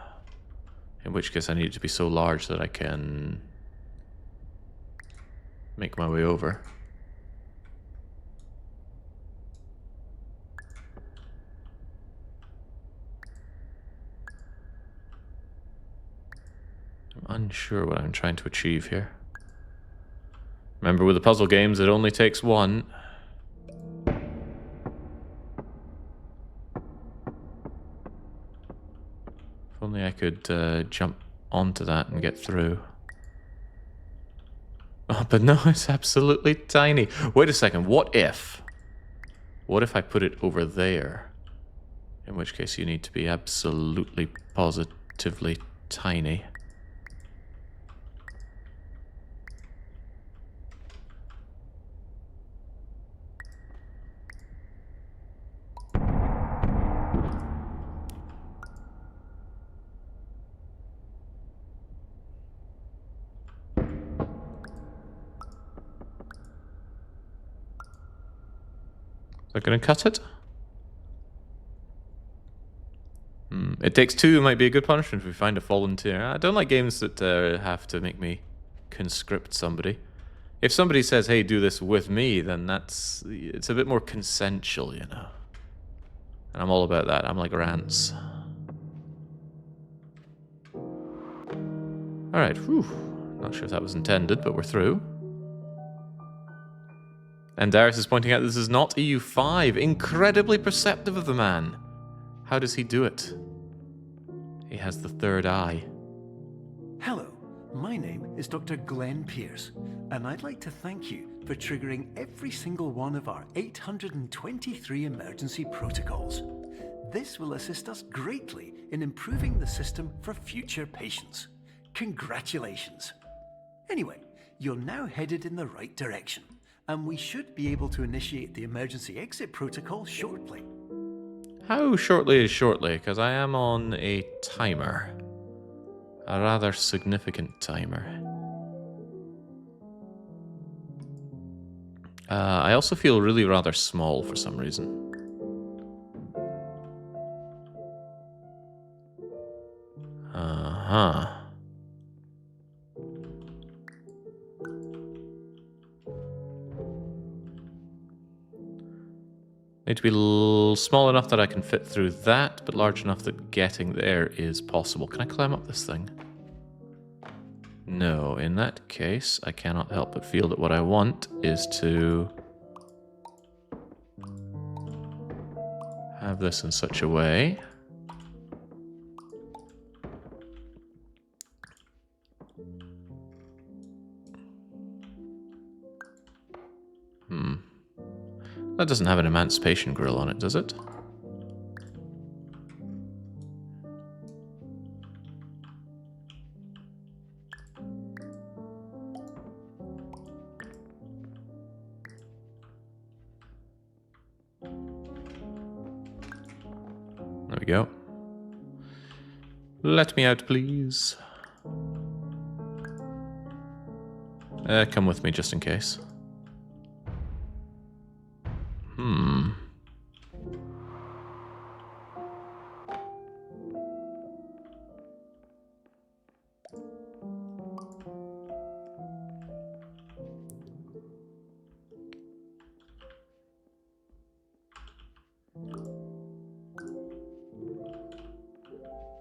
In which case I need it to be so large that I can make my way over. I'm unsure what I'm trying to achieve here. Remember, with the puzzle games, it only takes one. If only I could jump onto that and get through. Oh, but no, it's absolutely tiny. Wait a second, what if? What if I put it over there? In which case you need to be absolutely positively tiny. Is that going to cut it? It takes two might be a good punishment if we find a volunteer. I don't like games that have to make me conscript somebody. If somebody says, hey, do this with me, then it's a bit more consensual, you know. And I'm all about that. I'm like Rance. Alright, whew. Not sure if that was intended, but we're through. And Darius is pointing out this is not EU5. Incredibly perceptive of the man. How does he do it? He has the third eye. Hello, my name is Dr. Glenn Pierce, and I'd like to thank you for triggering every single one of our 823 emergency protocols. This will assist us greatly in improving the system for future patients. Congratulations. Anyway, you're now headed in the right direction, and we should be able to initiate the emergency exit protocol shortly. How shortly is shortly? Because I am on a timer. A rather significant timer. I also feel really rather small for some reason. Uh-huh. Need to be small enough that I can fit through that, but large enough that getting there is possible. Can I climb up this thing? No, in that case, I cannot help but feel that what I want is to have this in such a way. That doesn't have an emancipation grill on it, does it? There we go. Let me out, please. Come with me just in case.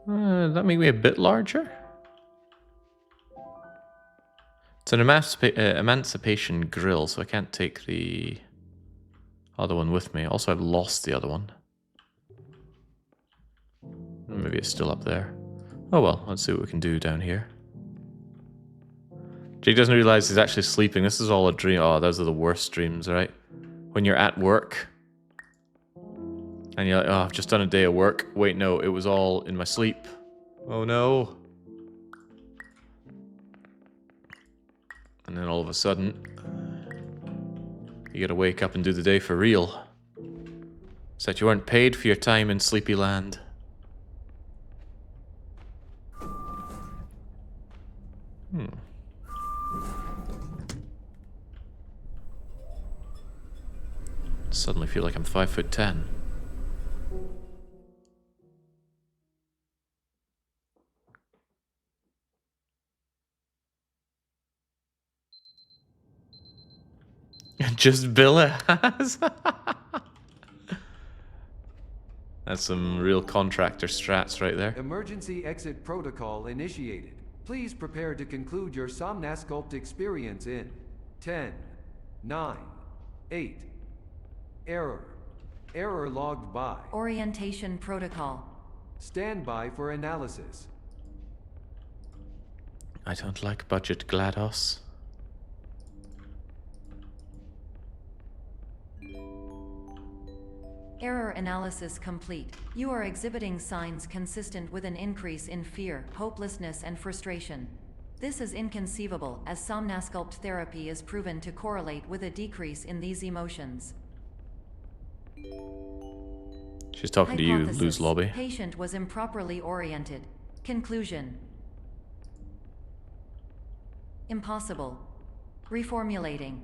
That make me a bit larger? It's an emancipation grill, so I can't take the other one with me. Also, I've lost the other one. Maybe it's still up there. Oh well, let's see what we can do down here. Jake doesn't realize he's actually sleeping. This is all a dream. Oh, those are the worst dreams, right? When you're at work and you're like, oh, I've just done a day of work. Wait, no, it was all in my sleep. Oh no. And then all of a sudden, you gotta wake up and do the day for real. It's that you weren't paid for your time in Sleepy Land. Suddenly feel like I'm 5'10". Just Bill has. That's some real contractor strats right there. Emergency exit protocol initiated. Please prepare to conclude your Somnasculpt experience in 10, 9, 8. Error. Error logged by. Orientation protocol. Stand by for analysis. I don't like budget GLaDOS. Error analysis complete. You are exhibiting signs consistent with an increase in fear, hopelessness, and frustration. This is inconceivable, as Somnasculpt therapy is proven to correlate with a decrease in these emotions. She's talking to you, Hypothesis. Lose Lobby. Patient was improperly oriented. Conclusion. Impossible. Reformulating.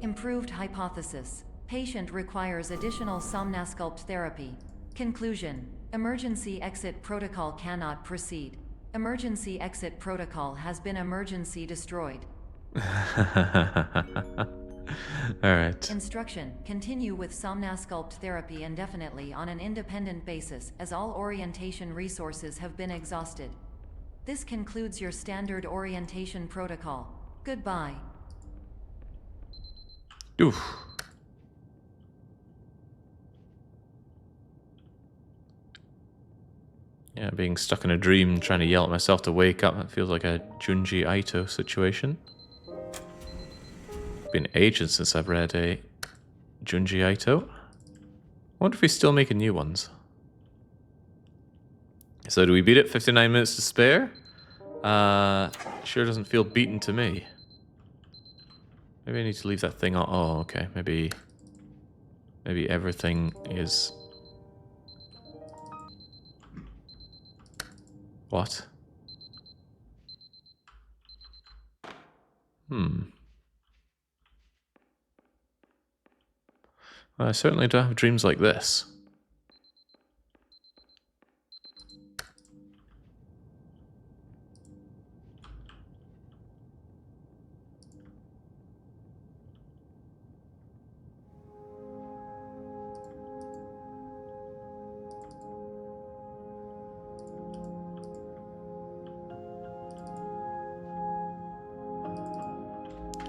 Improved hypothesis. Patient requires additional Somnasculpt therapy. Conclusion. Emergency exit protocol cannot proceed. Emergency exit protocol has been emergency destroyed. Alright. Instruction. Continue with Somnasculpt therapy indefinitely on an independent basis, as all orientation resources have been exhausted. This concludes your standard orientation protocol. Goodbye. Oof. Yeah, being stuck in a dream, trying to yell at myself to wake up, that feels like a Junji Ito situation. Been ages since I've read a Junji Ito. I wonder if he's still making new ones. So do we beat it? 59 minutes to spare? Sure doesn't feel beaten to me. Maybe I need to leave that thing on. Oh, okay. Maybe everything is... What? I certainly don't have dreams like this.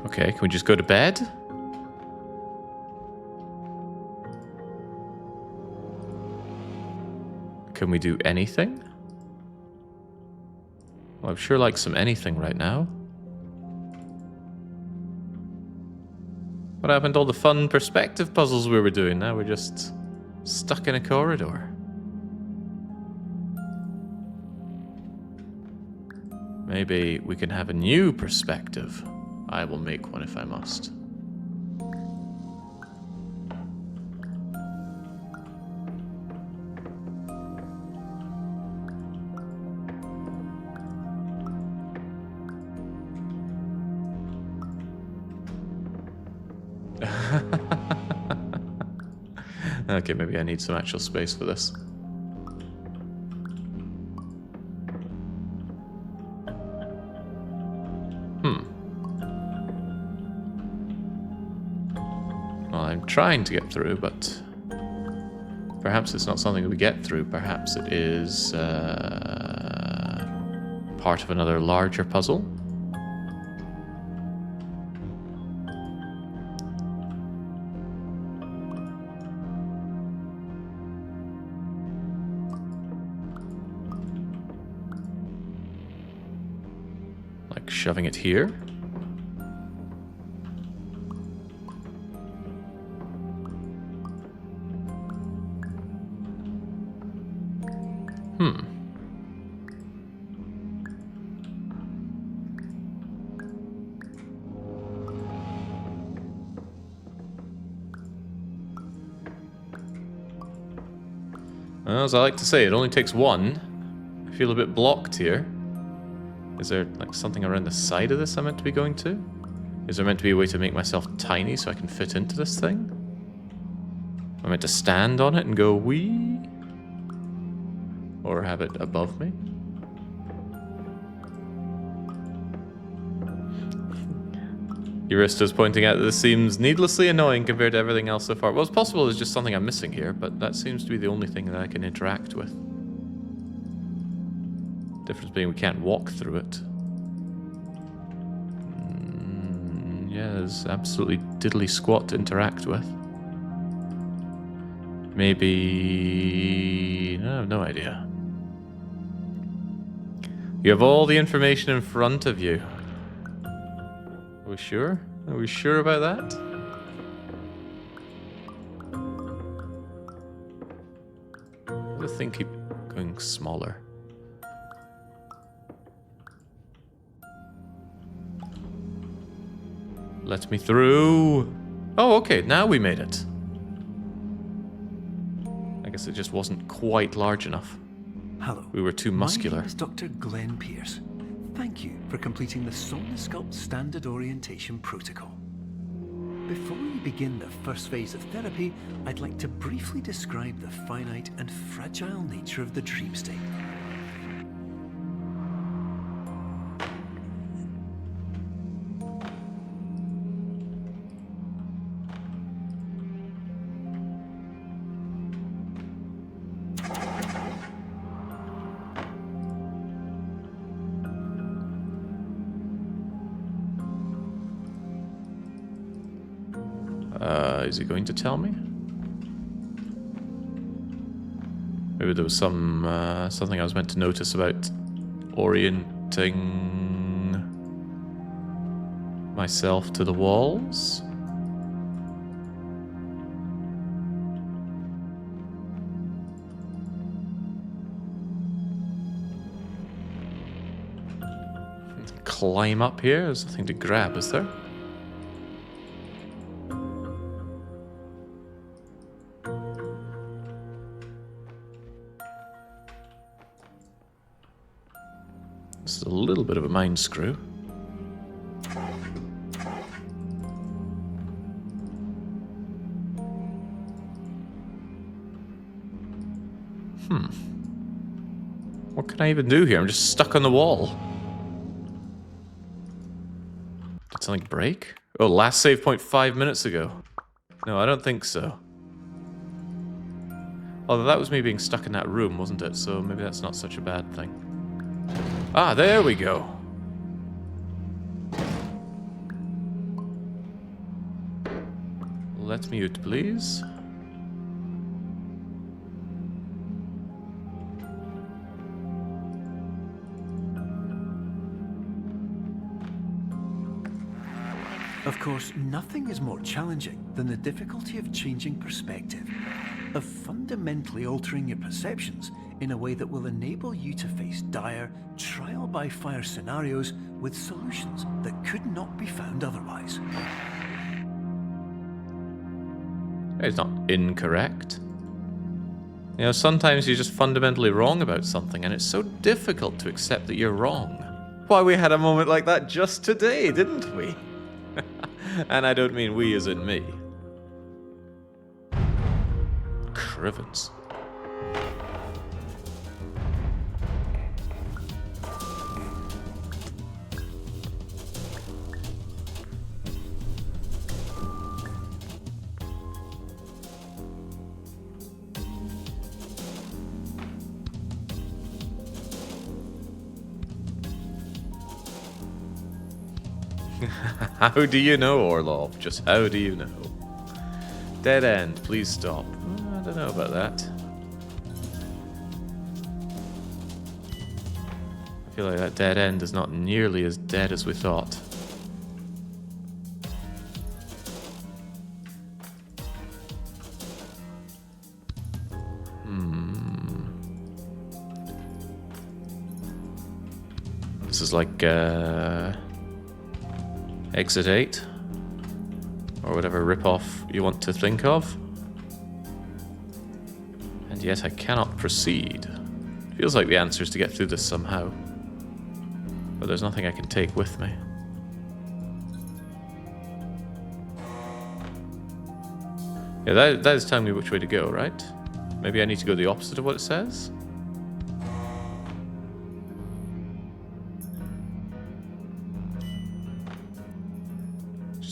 Okay, can we just go to bed? Can we do anything? Well, I'd sure like some anything right now. What happened to all the fun perspective puzzles we were doing? Now we're just stuck in a corridor. Maybe we can have a new perspective. I will make one if I must. Okay, maybe I need some actual space for this. Well, I'm trying to get through, but perhaps it's not something we get through. Perhaps it is part of another larger puzzle. Like shoving it here. Well, as I like to say, it only takes one. I feel a bit blocked here. Is there like something around the side of this I'm meant to be going to? Is there meant to be a way to make myself tiny so I can fit into this thing? Am I meant to stand on it and go wee? Or have it above me? Eurista's pointing out that this seems needlessly annoying compared to everything else so far. Well, it's possible there's just something I'm missing here, but that seems to be the only thing that I can interact with. Difference being we can't walk through it. Yeah, there's absolutely diddly squat to interact with. Maybe... no, I have no idea. You have all the information in front of you. Are we sure? Are we sure about that? The thing keep going smaller. Let me through. Oh, okay, now we made it. I guess it just wasn't quite large enough. Hello. We were too muscular. My name is Dr. Glenn Pierce. Thank you for completing the Somnasculpt Standard Orientation Protocol. Before we begin the first phase of therapy, I'd like to briefly describe the finite and fragile nature of the dream state. Is he going to tell me? Maybe there was some something I was meant to notice about orienting myself to the walls. Climb up here? There's nothing to grab, is there? This is a little bit of a mind screw. What can I even do here? I'm just stuck on the wall. Did something break? Oh, last save point 5 minutes ago. No, I don't think so. Although that was me being stuck in that room, wasn't it? So maybe that's not such a bad thing. Ah, there we go. Let me out, please. Of course, nothing is more challenging than the difficulty of changing perspective, of fundamentally altering your perceptions in a way that will enable you to face dire, trial-by-fire scenarios with solutions that could not be found otherwise. It's not incorrect. You know, sometimes you're just fundamentally wrong about something, and it's so difficult to accept that you're wrong. Why, we had a moment like that just today, didn't we? And I don't mean we as in me. Crivens. How do you know, Orlov? Just how do you know? Dead end, please stop. I don't know about that. I feel like that dead end is not nearly as dead as we thought. This is like, Exit 8, or whatever ripoff you want to think of. And yet I cannot proceed. Feels like the answer is to get through this somehow. But there's nothing I can take with me. Yeah, that is telling me which way to go, right? Maybe I need to go the opposite of what it says?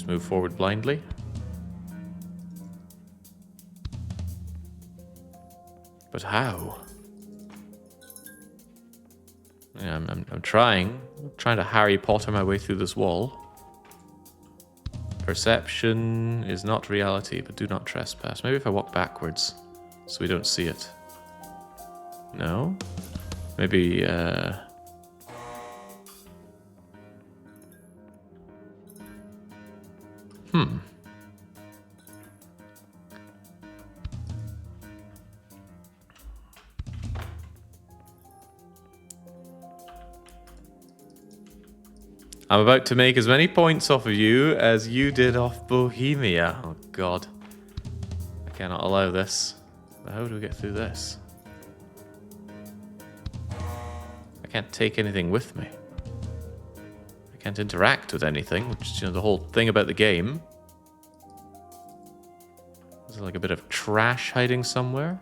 Move forward blindly. But how? Yeah, I'm trying to Harry Potter my way through this wall. Perception is not reality, but do not trespass. Maybe if I walk backwards, so we don't see it. No? Maybe, I'm about to make as many points off of you as you did off Bohemia. Oh god. I cannot allow this. How do we get through this? I can't take anything with me. I can't interact with anything, which is, you know, the whole thing about the game. Is there like a bit of trash hiding somewhere?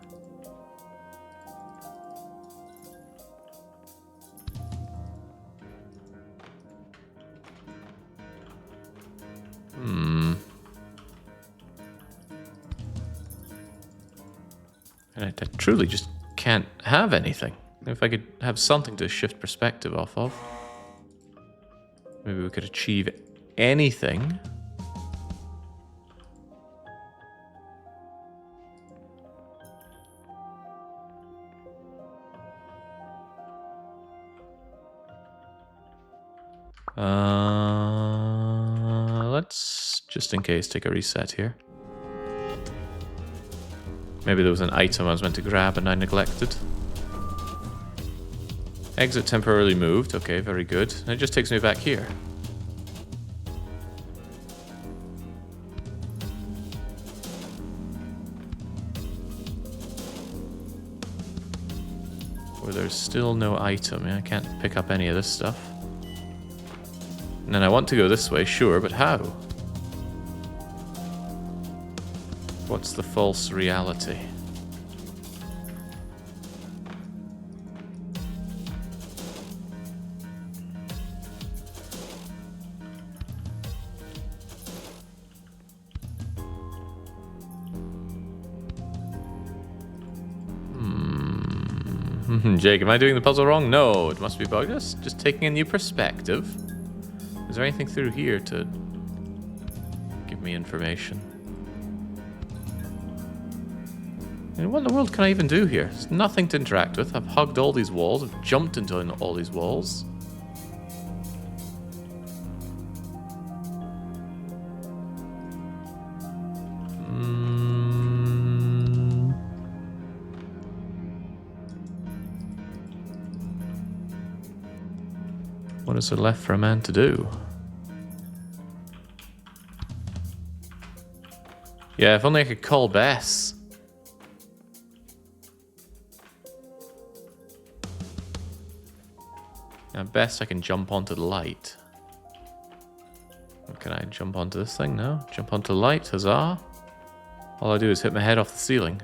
And I truly just can't have anything. If I could have something to shift perspective off of, maybe we could achieve anything. Let's, just in case, take a reset here. Maybe there was an item I was meant to grab and I neglected. Exit temporarily moved. Okay, very good. And it just takes me back here. Where there's still no item. I can't pick up any of this stuff. And then I want to go this way, sure, but how? What's the false reality? Jake, am I doing the puzzle wrong? No, it must be bugged. Just taking a new perspective. Is there anything through here to give me information? And what in the world can I even do here? There's nothing to interact with. I've hugged all these walls. I've jumped into all these walls. What is there left for a man to do? Yeah, if only I could call Bess. Now, best I can jump onto the light. Can I jump onto this thing? No. Jump onto the light, huzzah. All I do is hit my head off the ceiling.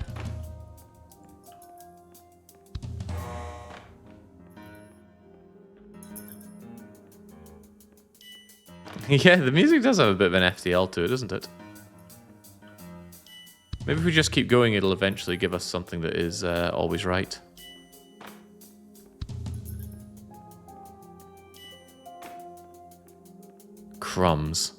Yeah, the music does have a bit of an FTL to it, doesn't it? Maybe if we just keep going, it'll eventually give us something that is always right. Crumbs.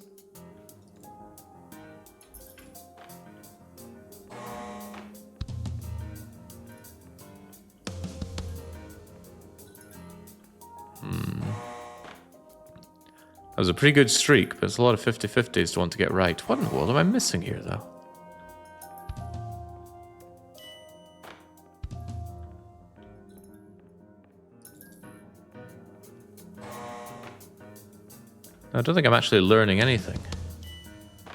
That was a pretty good streak, but it's a lot of 50-50s to want to get right. What in the world am I missing here, though? I don't think I'm actually learning anything.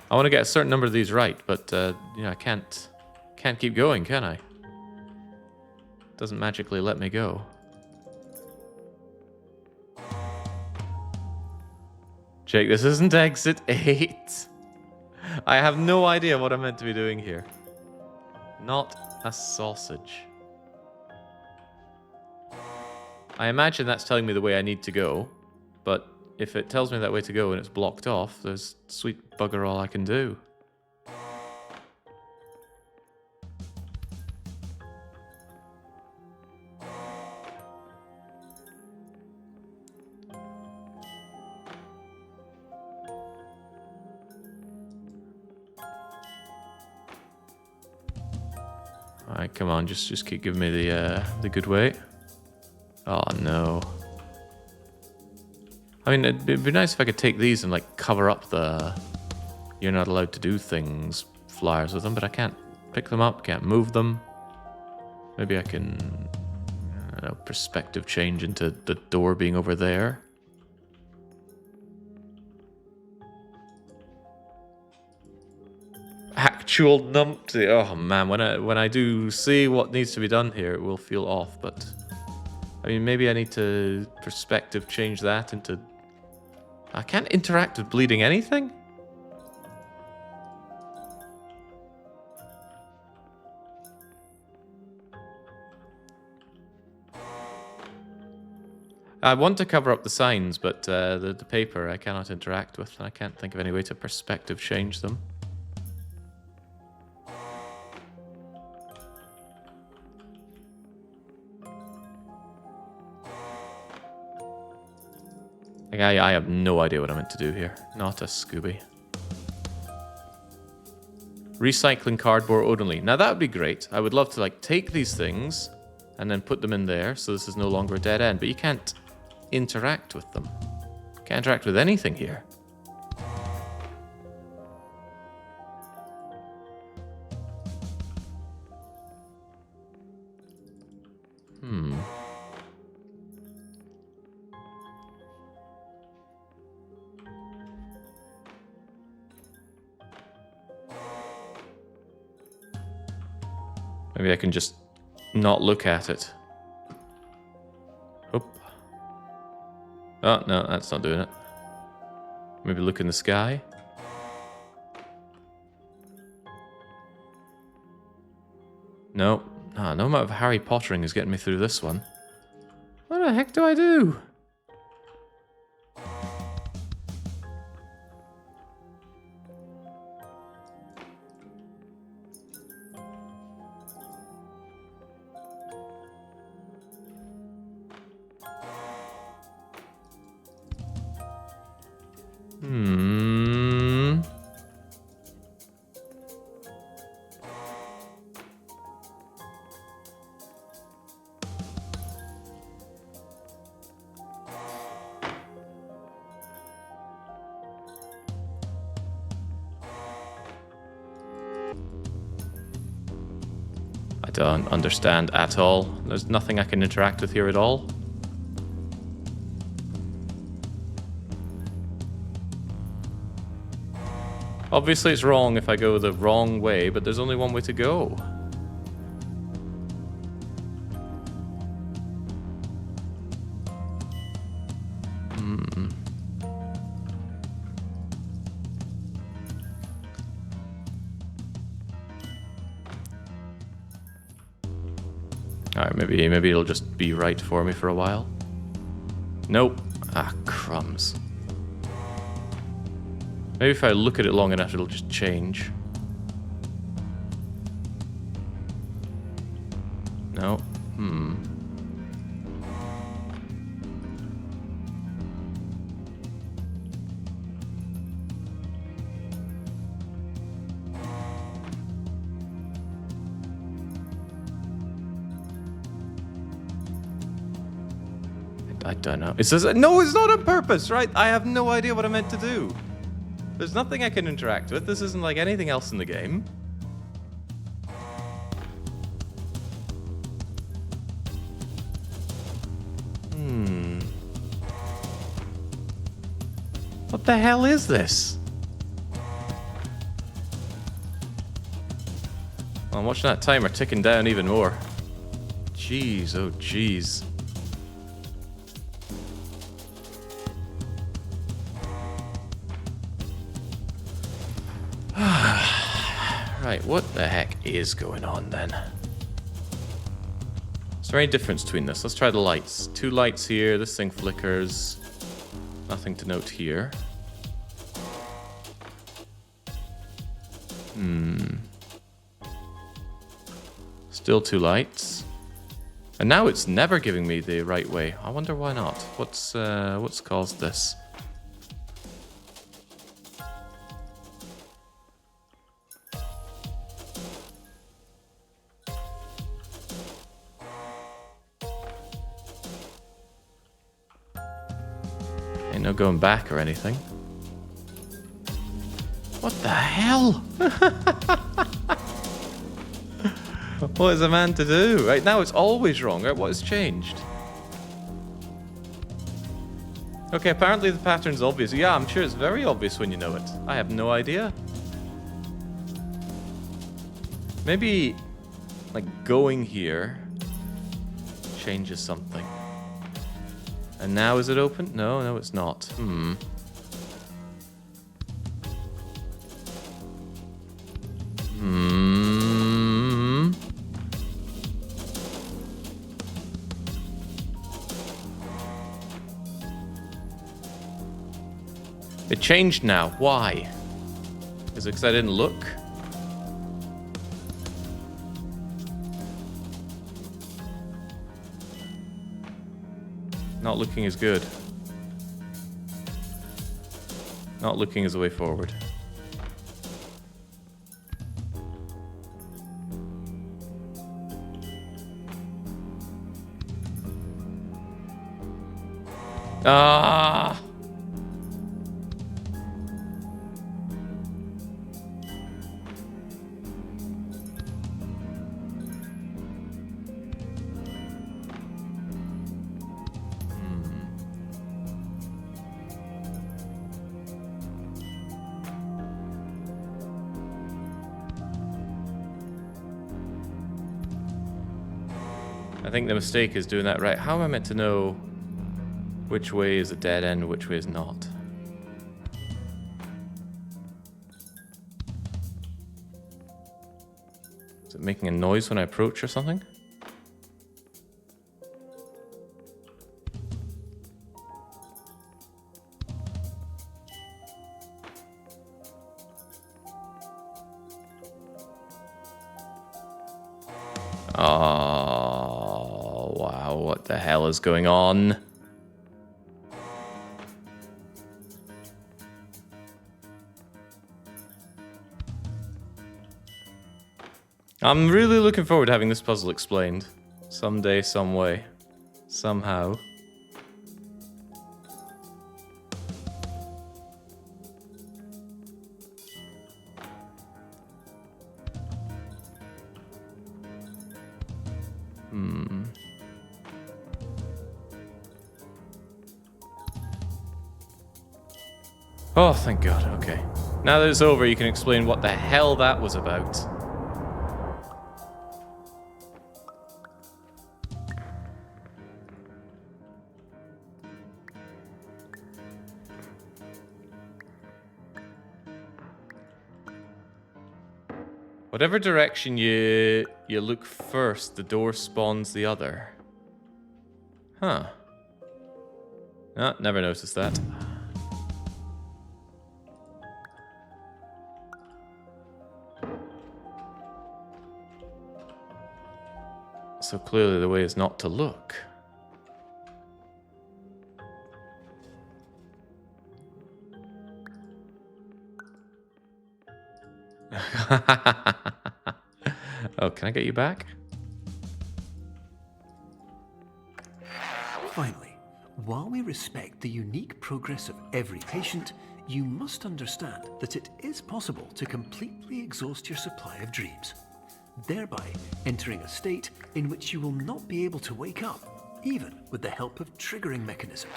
I want to get a certain number of these right, but you know, I can't keep going, can I? It doesn't magically let me go. Jake, this isn't exit 8. I have no idea what I'm meant to be doing here. Not a sausage. I imagine that's telling me the way I need to go, but if it tells me that way to go and it's blocked off, there's sweet bugger all I can do. Alright, come on, just keep giving me the good way. Oh no. I mean, it'd be nice if I could take these and like cover up the "you're not allowed to do things" flyers with them, but I can't pick them up, can't move them. Maybe I can, I don't know, perspective change into the door being over there. Actual numpty. Oh man, when I do see what needs to be done here, it will feel off. But I mean, maybe I need to perspective change that into. I can't interact with bleeding anything. I want to cover up the signs, but the paper I cannot interact with, and I can't think of any way to perspective change them. Like, I have no idea what I'm meant to do here. Not a Scooby. Recycling cardboard only. Now that would be great. I would love to like take these things and then put them in there, so this is no longer a dead end. But you can't interact with them. Can't interact with anything here. Maybe I can just not look at it. Oh. Oh, no, that's not doing it. Maybe look in the sky. No. No, no amount of Harry Pottering is getting me through this one. What the heck do I do? Hmm. I don't understand at all. There's nothing I can interact with here at all. Obviously it's wrong if I go the wrong way, but there's only one way to go. Hmm. Alright, maybe it'll just be right for me for a while. Nope. Ah, crumbs. Maybe if I look at it long enough, it'll just change. No. Hmm. I don't know. It says, no, it's not on purpose, right? I have no idea what I meant to do. There's nothing I can interact with. This isn't like anything else in the game. What the hell is this? I'm watching that timer ticking down even more. Jeez, oh jeez. Right, what the heck is going on then? Is there any difference between this? Let's try the lights. 2 lights here, this thing flickers. Nothing to note here. Still 2 lights. And now it's never giving me the right way. I wonder why not. What's caused this? Ain't no going back or anything. What the hell? What is a man to do? Right now it's always wrong, right? What has changed? Okay, apparently the pattern's obvious. Yeah, I'm sure it's very obvious when you know it. I have no idea. Maybe, like, going here changes something. And now is it open? No, it's not. It changed now. Why? Is it because I didn't look? Not looking is good. Not looking is the way forward. Ah! I think the mistake is doing that right. How am I meant to know which way is a dead end, which way is not? Is it making a noise when I approach or something? Oh, wow, what the hell is going on? I'm really looking forward to having this puzzle explained. Someday, some way. Somehow. Oh, thank God. Okay. Now that it's over, you can explain what the hell that was about. Whatever direction you look first, the door spawns the other. Huh. Ah, never noticed that. So clearly the way is not to look. Oh, can I get you back? Finally, while we respect the unique progress of every patient, you must understand that it is possible to completely exhaust your supply of dreams, thereby entering a state in which you will not be able to wake up, even with the help of triggering mechanisms.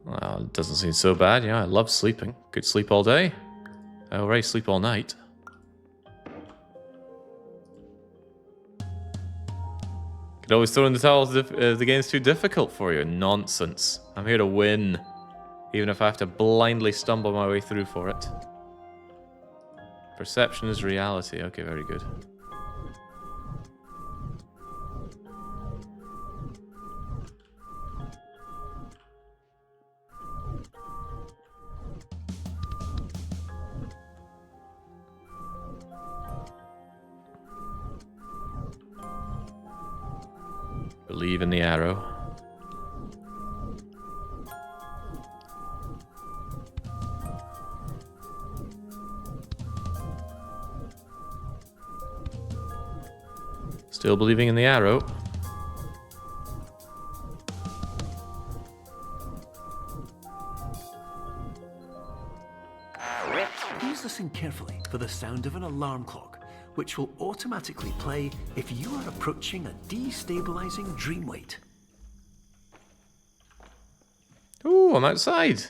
Well, it doesn't seem so bad. Yeah, I love sleeping. Could sleep all day. I already sleep all night. Could always throw in the towel if the game's too difficult for you. Nonsense. I'm here to win. Even if I have to blindly stumble my way through for it. Perception is reality. Okay, very good. Believe in the arrow. Still believing in the arrow. Please listen carefully for the sound of an alarm clock, which will automatically play if you are approaching a destabilizing dream weight. Ooh, I'm outside.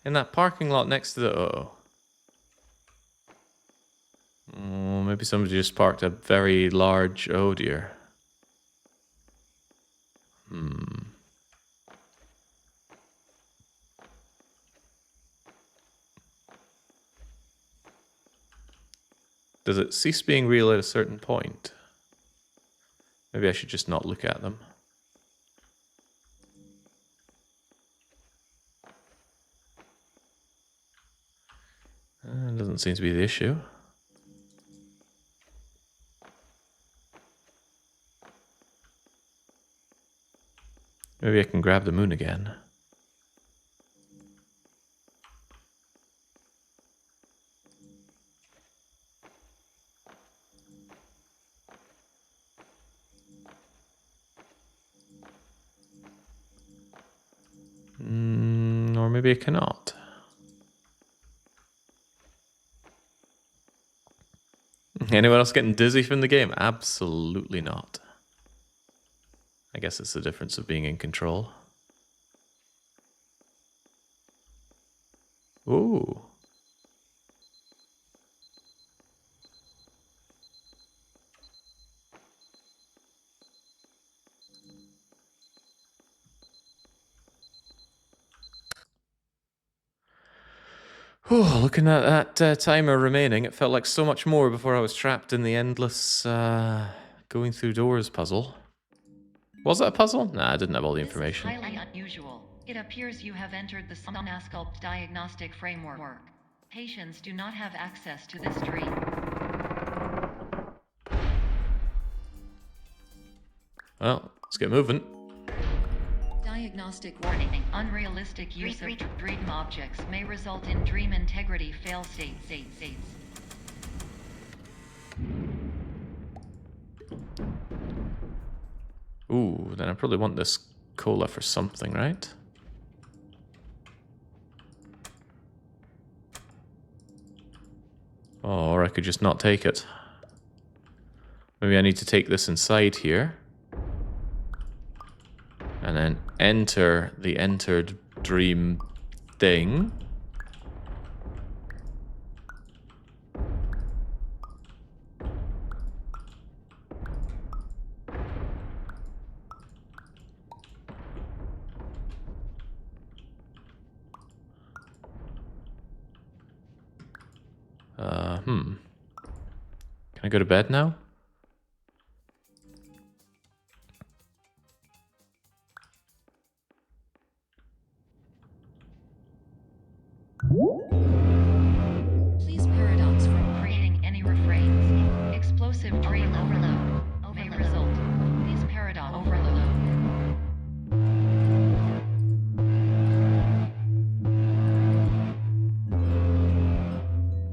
In that parking lot next to the... Oh, maybe somebody just parked a very large... Oh, dear. Does it cease being real at a certain point? Maybe I should just not look at them. Doesn't seem to be the issue. Maybe I can grab the moon again. Or maybe I cannot. Anyone else getting dizzy from the game? Absolutely not. I guess it's the difference of being in control. Ooh. Oh, looking at that timer remaining, it felt like so much more before I was trapped in the endless going through doors puzzle. Was it a puzzle? Nah, I didn't have all the information. This is highly unusual. It appears you have entered the Somnasculpt Diagnostic Framework. Patients do not have access to this dream. Well, let's get moving. Diagnostic warning. Unrealistic use of dream objects may result in dream integrity fail states. Ooh, then I probably want this cola for something, right? Oh, or I could just not take it. Maybe I need to take this inside here. And then enter the entered dream thing. Can I go to bed now? Please paradox from creating any refrains. Explosive dream overload may result. Please paradox overload.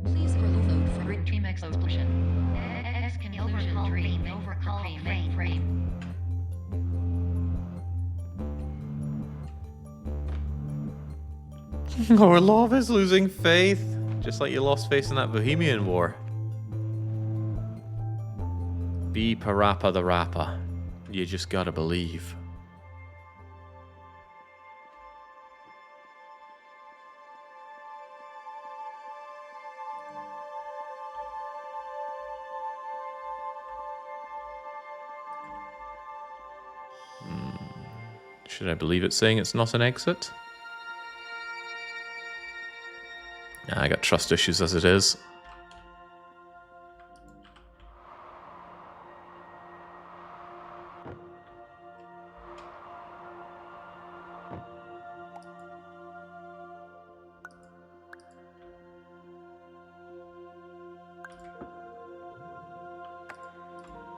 Please overload for dream explosion. Exclusion dream overcall frame. Orlov is losing faith, just like you lost faith in that Bohemian War. Be Parappa the Rapper. You just gotta believe. Should I believe it's saying it's not an exit? Nah, I got trust issues as it is.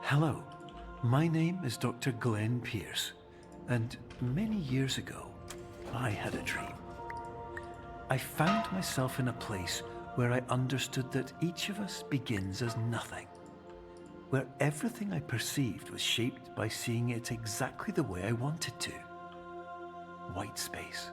Hello, my name is Dr. Glenn Pierce, and many years ago, I had a dream. I found myself in a place where I understood that each of us begins as nothing, where everything I perceived was shaped by seeing it exactly the way I wanted to. White space.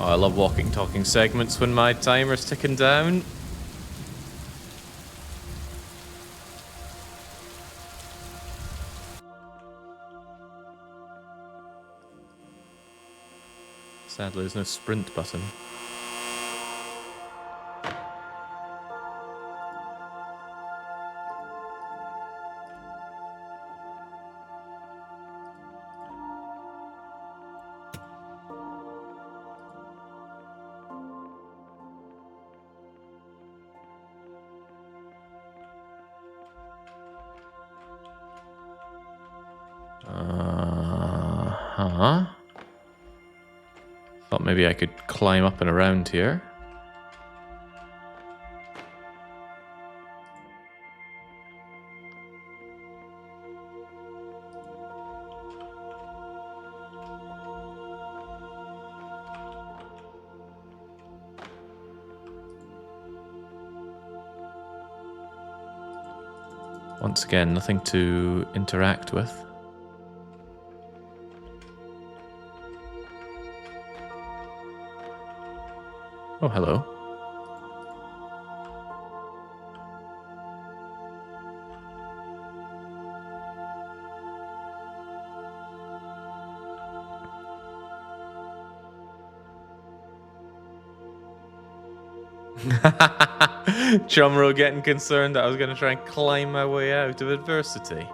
Oh, I love walking, talking segments when my timer's ticking down. Sadly, there's no sprint button. Thought maybe I could climb up and around here. Once again, nothing to interact with. Oh, hello. Chumro getting concerned that I was going to try and climb my way out of adversity.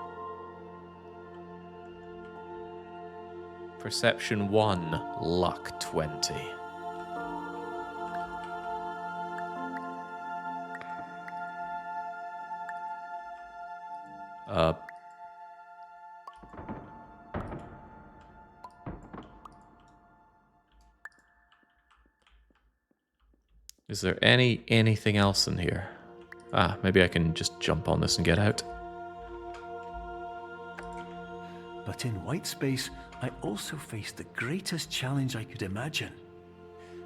Perception 1, luck 20. Is there anything else in here? Ah, maybe I can just jump on this and get out. But in white space, I also faced the greatest challenge I could imagine.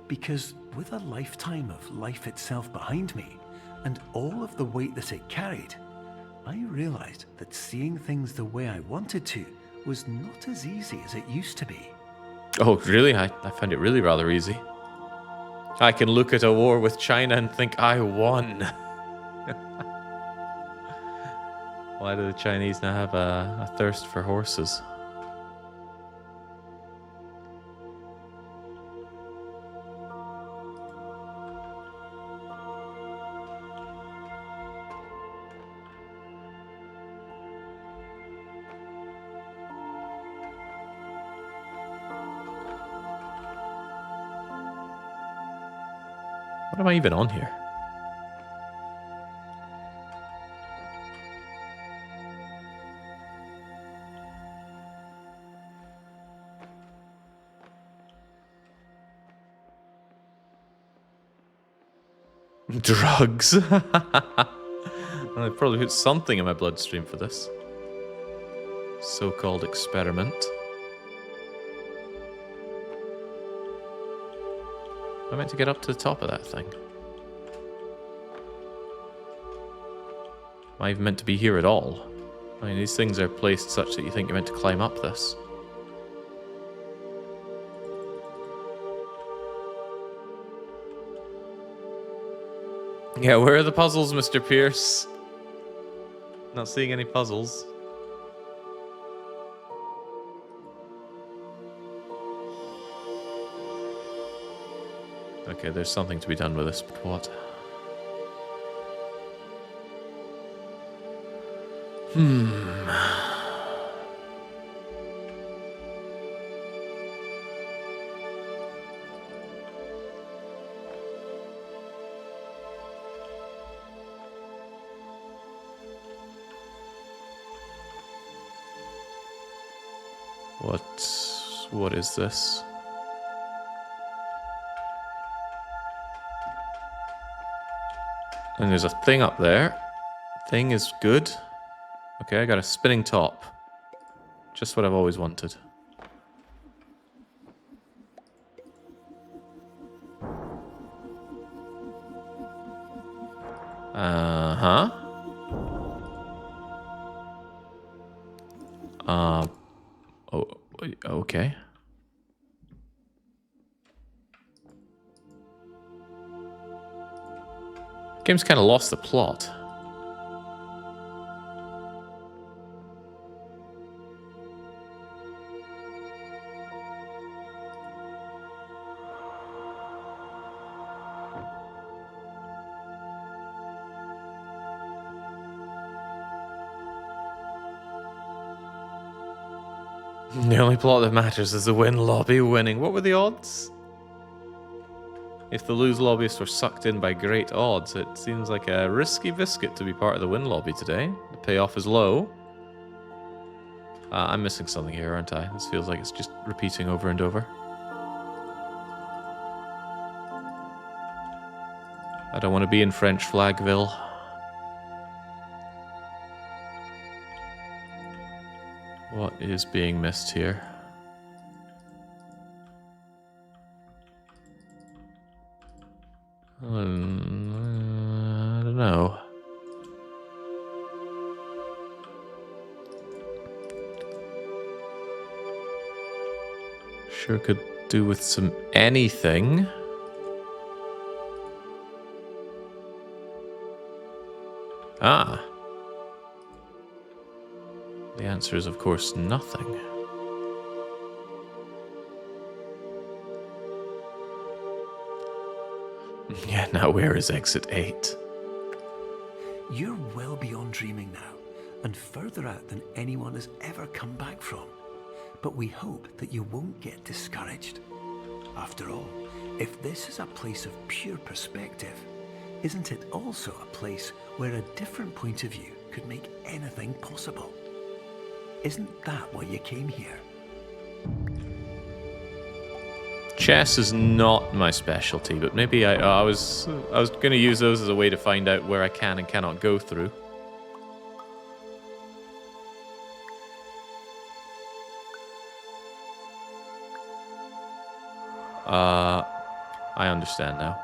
Because with a lifetime of life itself behind me, and all of the weight that it carried, I realized that seeing things the way I wanted to was not as easy as it used to be. Oh, really? I found it really rather easy. I can look at a war with China and think I won. Why do the Chinese now have a thirst for horses? What am I even on here? Drugs. I probably put something in my bloodstream for this so-called experiment. I meant to get up to the top of that thing. Am I even meant to be here at all? I mean, these things are placed such that you think you're meant to climb up this. Yeah, where are the puzzles, Mr. Pierce? Not seeing any puzzles. Okay, there's something to be done with this, but what? What is this? And there's a thing up there. Thing is good. Okay, I got a spinning top. Just what I've always wanted. Uh-huh. Oh, okay. Game's kind of lost the plot. The only plot that matters is the win lobby winning. What were the odds? If the lose lobbyists were sucked in by great odds, it seems like a risky biscuit to be part of the win lobby today. The payoff is low. I'm missing something here, aren't I? This feels like it's just repeating over and over. I don't want to be in French Flagville. What is being missed here? I don't know. Sure could do with some anything. Ah. The answer is, of course, nothing. Yeah, now where is exit 8? You're well beyond dreaming now, and further out than anyone has ever come back from. But we hope that you won't get discouraged. After all, if this is a place of pure perspective, isn't it also a place where a different point of view could could make anything possible. Isn't that why you came here? Chess is not my specialty, but maybe I was going to use those as a way to find out where I can and cannot go through. I understand now.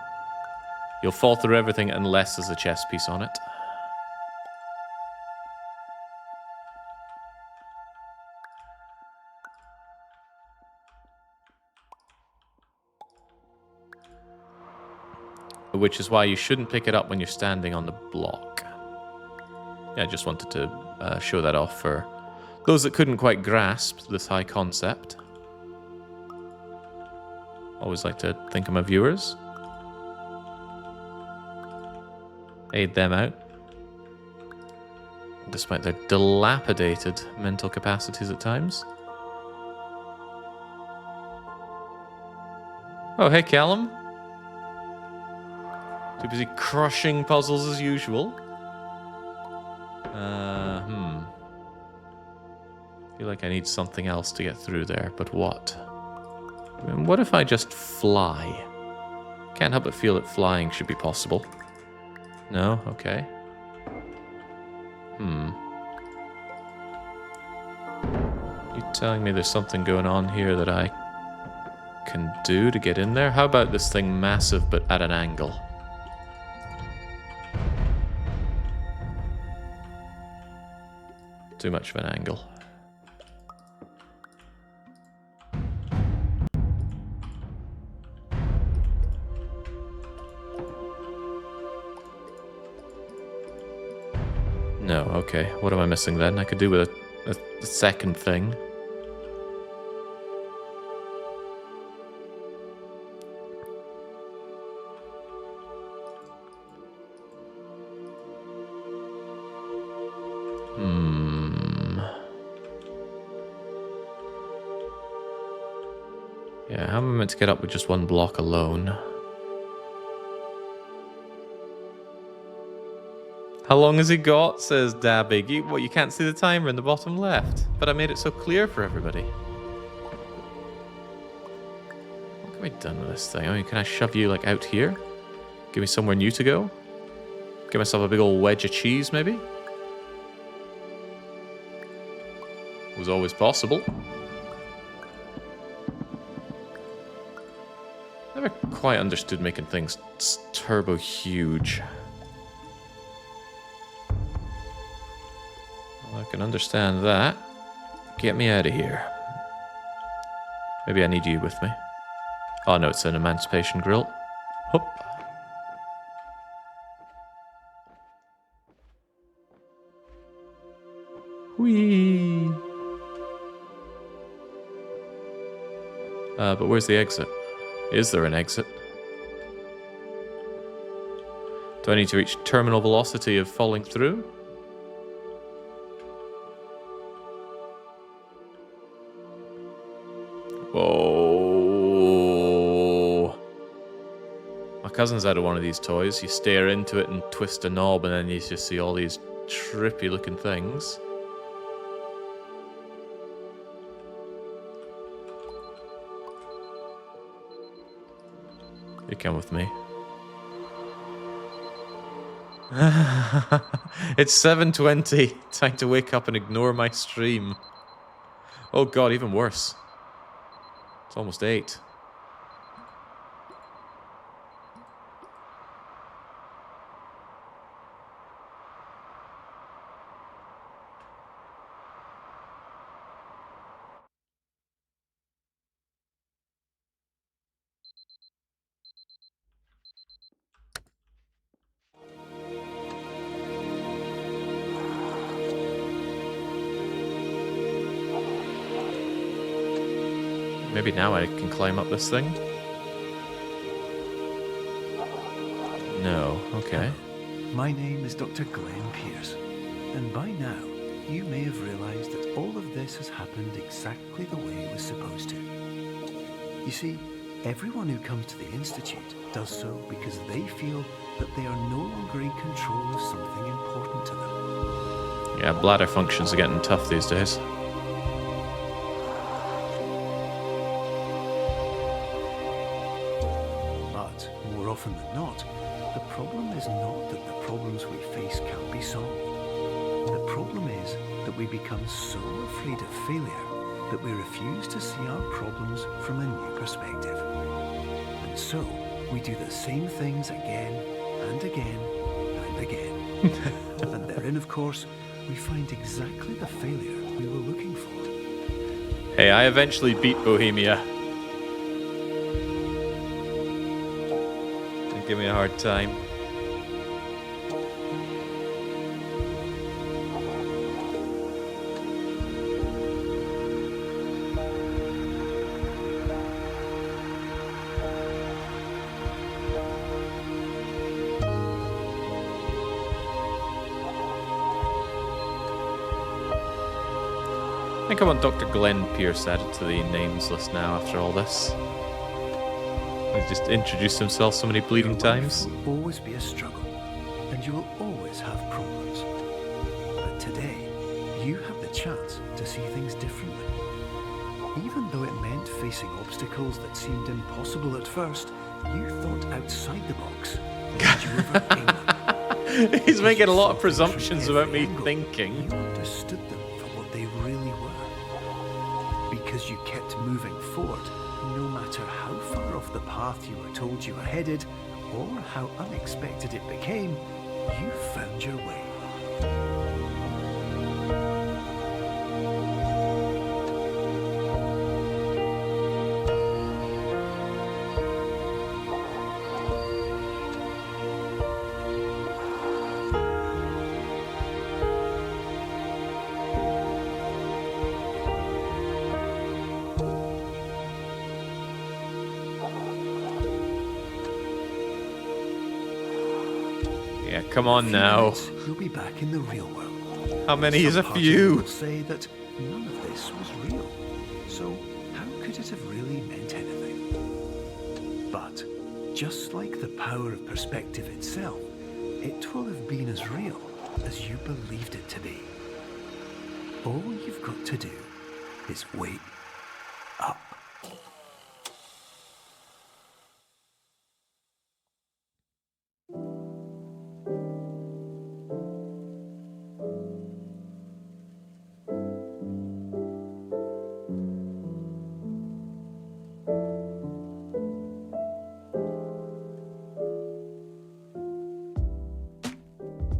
You'll fall through everything unless there's a chess piece on it. Which is why you shouldn't pick it up when you're standing on the block. Yeah, I just wanted to show that off for those that couldn't quite grasp this high concept. Always like to think of my viewers. Aid them out. Despite their dilapidated mental capacities at times. Oh, hey, Callum. Too busy crushing puzzles as usual. Feel like I need something else to get through there, but what? I mean, what if I just fly? Can't help but feel that flying should be possible. No? Okay. You telling me there's something going on here that I can do to get in there? How about this thing massive but at an angle? Too much of an angle. No, okay. What am I missing then? I could do with a second thing. Yeah, how am I meant to get up with just one block alone? How long has he got? Says Dabbig. You can't see the timer in the bottom left. But I made it so clear for everybody. What can be done with this thing? I mean, can I shove you, like, out here? Give me somewhere new to go? Give myself a big old wedge of cheese, maybe? Was always possible. Never quite understood making things turbo huge. Well, I can understand that. Get me out of here. Maybe I need you with me. Oh no, it's an emancipation grill. Hup. Whee! But where's the exit? Is there an exit? Do I need to reach terminal velocity of falling through? Whoa. My cousin's had one of these toys. You stare into it and twist a knob and then you just see all these trippy looking things. You come with me. It's 7:20. Time to wake up and ignore my stream. Oh god, even worse. It's almost 8. Maybe now I can climb up this thing? No, okay. My name is Dr. Glenn Pierce, and by now you may have realized that all of this has happened exactly the way it was supposed to. You see, everyone who comes to the Institute does so because they feel that they are no longer in control of something important to them. Yeah, bladder functions are getting tough these days. But more often than not, the problem is not that the problems we face can't be solved. The problem is that we become so afraid of failure that we refuse to see our problems from a new perspective. And so, we do the same things again and again and again. And therein, of course, we find exactly the failure we were looking for. Hey, I eventually beat Bohemia. Don't give me a hard time. I think I want Dr. Glenn Pierce added to the names list now after all this. He's just introduced himself so many bleeding times. Life will always be a struggle, and you will always have problems. But today, you have the chance to see things differently. Even though it meant facing obstacles that seemed impossible at first, you thought outside the box, and you overcame them. He's making a lot of presumptions about me thinking. You understood them for what they really were. Because you kept moving forward, no matter how far off the path you were told you were headed, or how unexpected it became, you found your way. Yeah, come on now. You'll be back in the real world. How many is a Some part of you few? will say that none of this was real. So how could it have really meant anything? But just like the power of perspective itself, it will have been as real as you believed it to be. All you've got to do is wait up.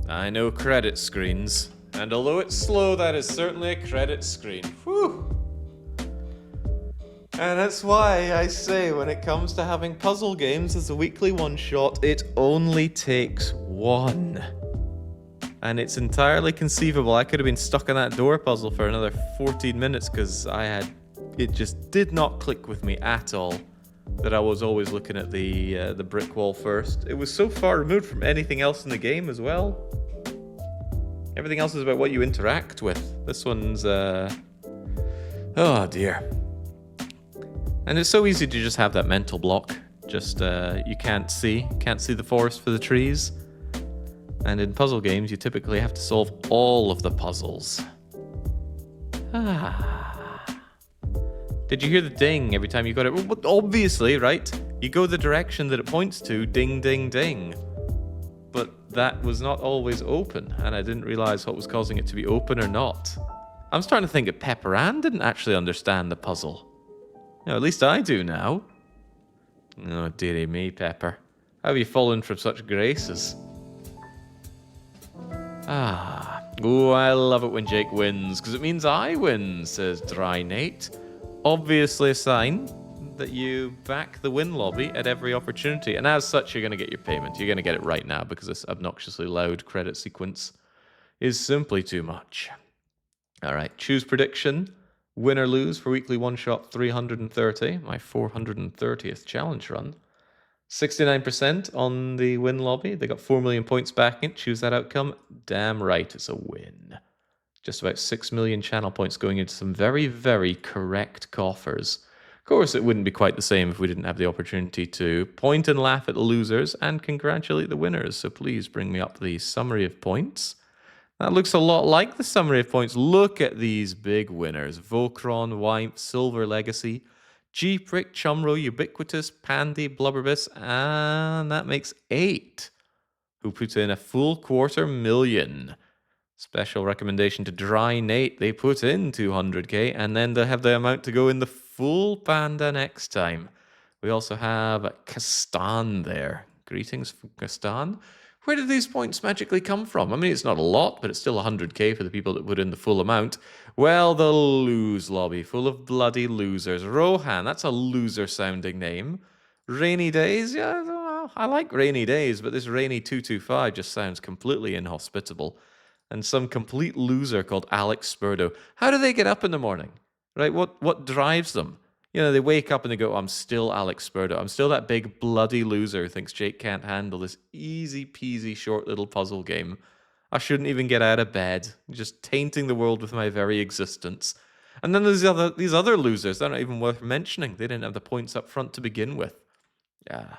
I know credit screens, and although it's slow, that is certainly a credit screen. Whew! And that's why I say when it comes to having puzzle games as a weekly one-shot, it only takes one. And it's entirely conceivable I could have been stuck on that door puzzle for another 14 minutes because it just did not click with me at all that I was always looking at the brick wall first. It was so far removed from anything else in the game as well. Everything else is about what you interact with. This one's, oh dear. And it's so easy to just have that mental block. Just, you can't see the forest for the trees. And in puzzle games, you typically have to solve all of the puzzles. Did you hear the ding every time you got it? Well, obviously, right? You go the direction that it points to, ding, ding, ding. But that was not always open, and I didn't realize what was causing it to be open or not. I'm starting to think that Pepper Ann didn't actually understand the puzzle. No, at least I do now. Oh, dearie me, Pepper. How have you fallen from such graces? Oh, I love it when Jake wins, because it means I win, says Dry Nate. Obviously a sign that you back the win lobby at every opportunity, and as such, you're going to get your payment. You're going to get it right now, because this obnoxiously loud credit sequence is simply too much. Alright, choose prediction. Win or lose for weekly one-shot 330, my 430th challenge run. 69% on the win lobby. They got 4 million points backing it. Choose that outcome. Damn right, it's a win. Just about 6 million channel points going into some very, very correct coffers. Of course, it wouldn't be quite the same if we didn't have the opportunity to point and laugh at the losers and congratulate the winners. So please bring me up the summary of points. That looks a lot like the summary of points. Look at these big winners. Volcron, Wimp, Silver Legacy, G-Prick, Chumro, Ubiquitous, Pandy, Blubberbus, and that makes 8. Who put in a full 250,000. Special recommendation to Dry Nate. They put in 200k, and then they have the amount to go in the full Panda next time. We also have Kastan there. Greetings from Kastan. Where did these points magically come from? I mean, it's not a lot, but it's still 100k for the people that put in the full amount. Well, the lose lobby, full of bloody losers. Rohan, that's a loser-sounding name. Rainy Days, yeah, well, I like Rainy Days, but this Rainy 225 just sounds completely inhospitable. And some complete loser called Alex Spurdo. How do they get up in the morning? Right? What drives them? You know, they wake up and they go, I'm still Alex Spurdo. I'm still that big bloody loser who thinks Jake can't handle this easy peasy short little puzzle game. I shouldn't even get out of bed. Just tainting the world with my very existence. And then there's these other losers. They're not even worth mentioning. They didn't have the points up front to begin with. Yeah.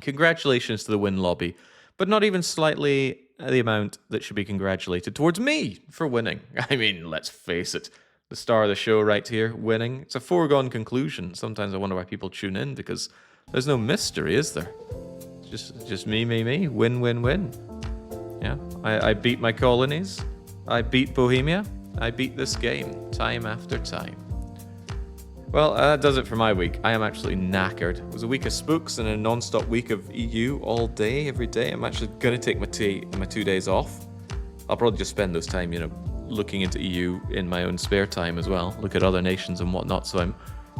Congratulations to the win lobby. But not even slightly the amount that should be congratulated towards me for winning. I mean, let's face it. The star of the show right here, winning. It's a foregone conclusion. Sometimes I wonder why people tune in, because there's no mystery, is there? It's just me. Win, win, win. Yeah, I beat my colonies. I beat Bohemia. I beat this game time after time. Well, that does it for my week. I am actually knackered. It was a week of spooks and a non-stop week of EU all day, every day. I'm actually going to take my 2 days off. I'll probably just spend those time, looking into EU in my own spare time as well. Look at other nations and whatnot, so I'm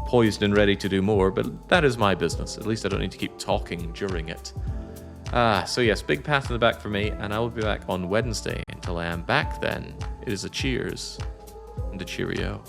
poised and ready to do more, but that is my business. At least I don't need to keep talking during it. So yes, big pat in the back for me, and I will be back on Wednesday. Until I am back then, it is a cheers and a cheerio.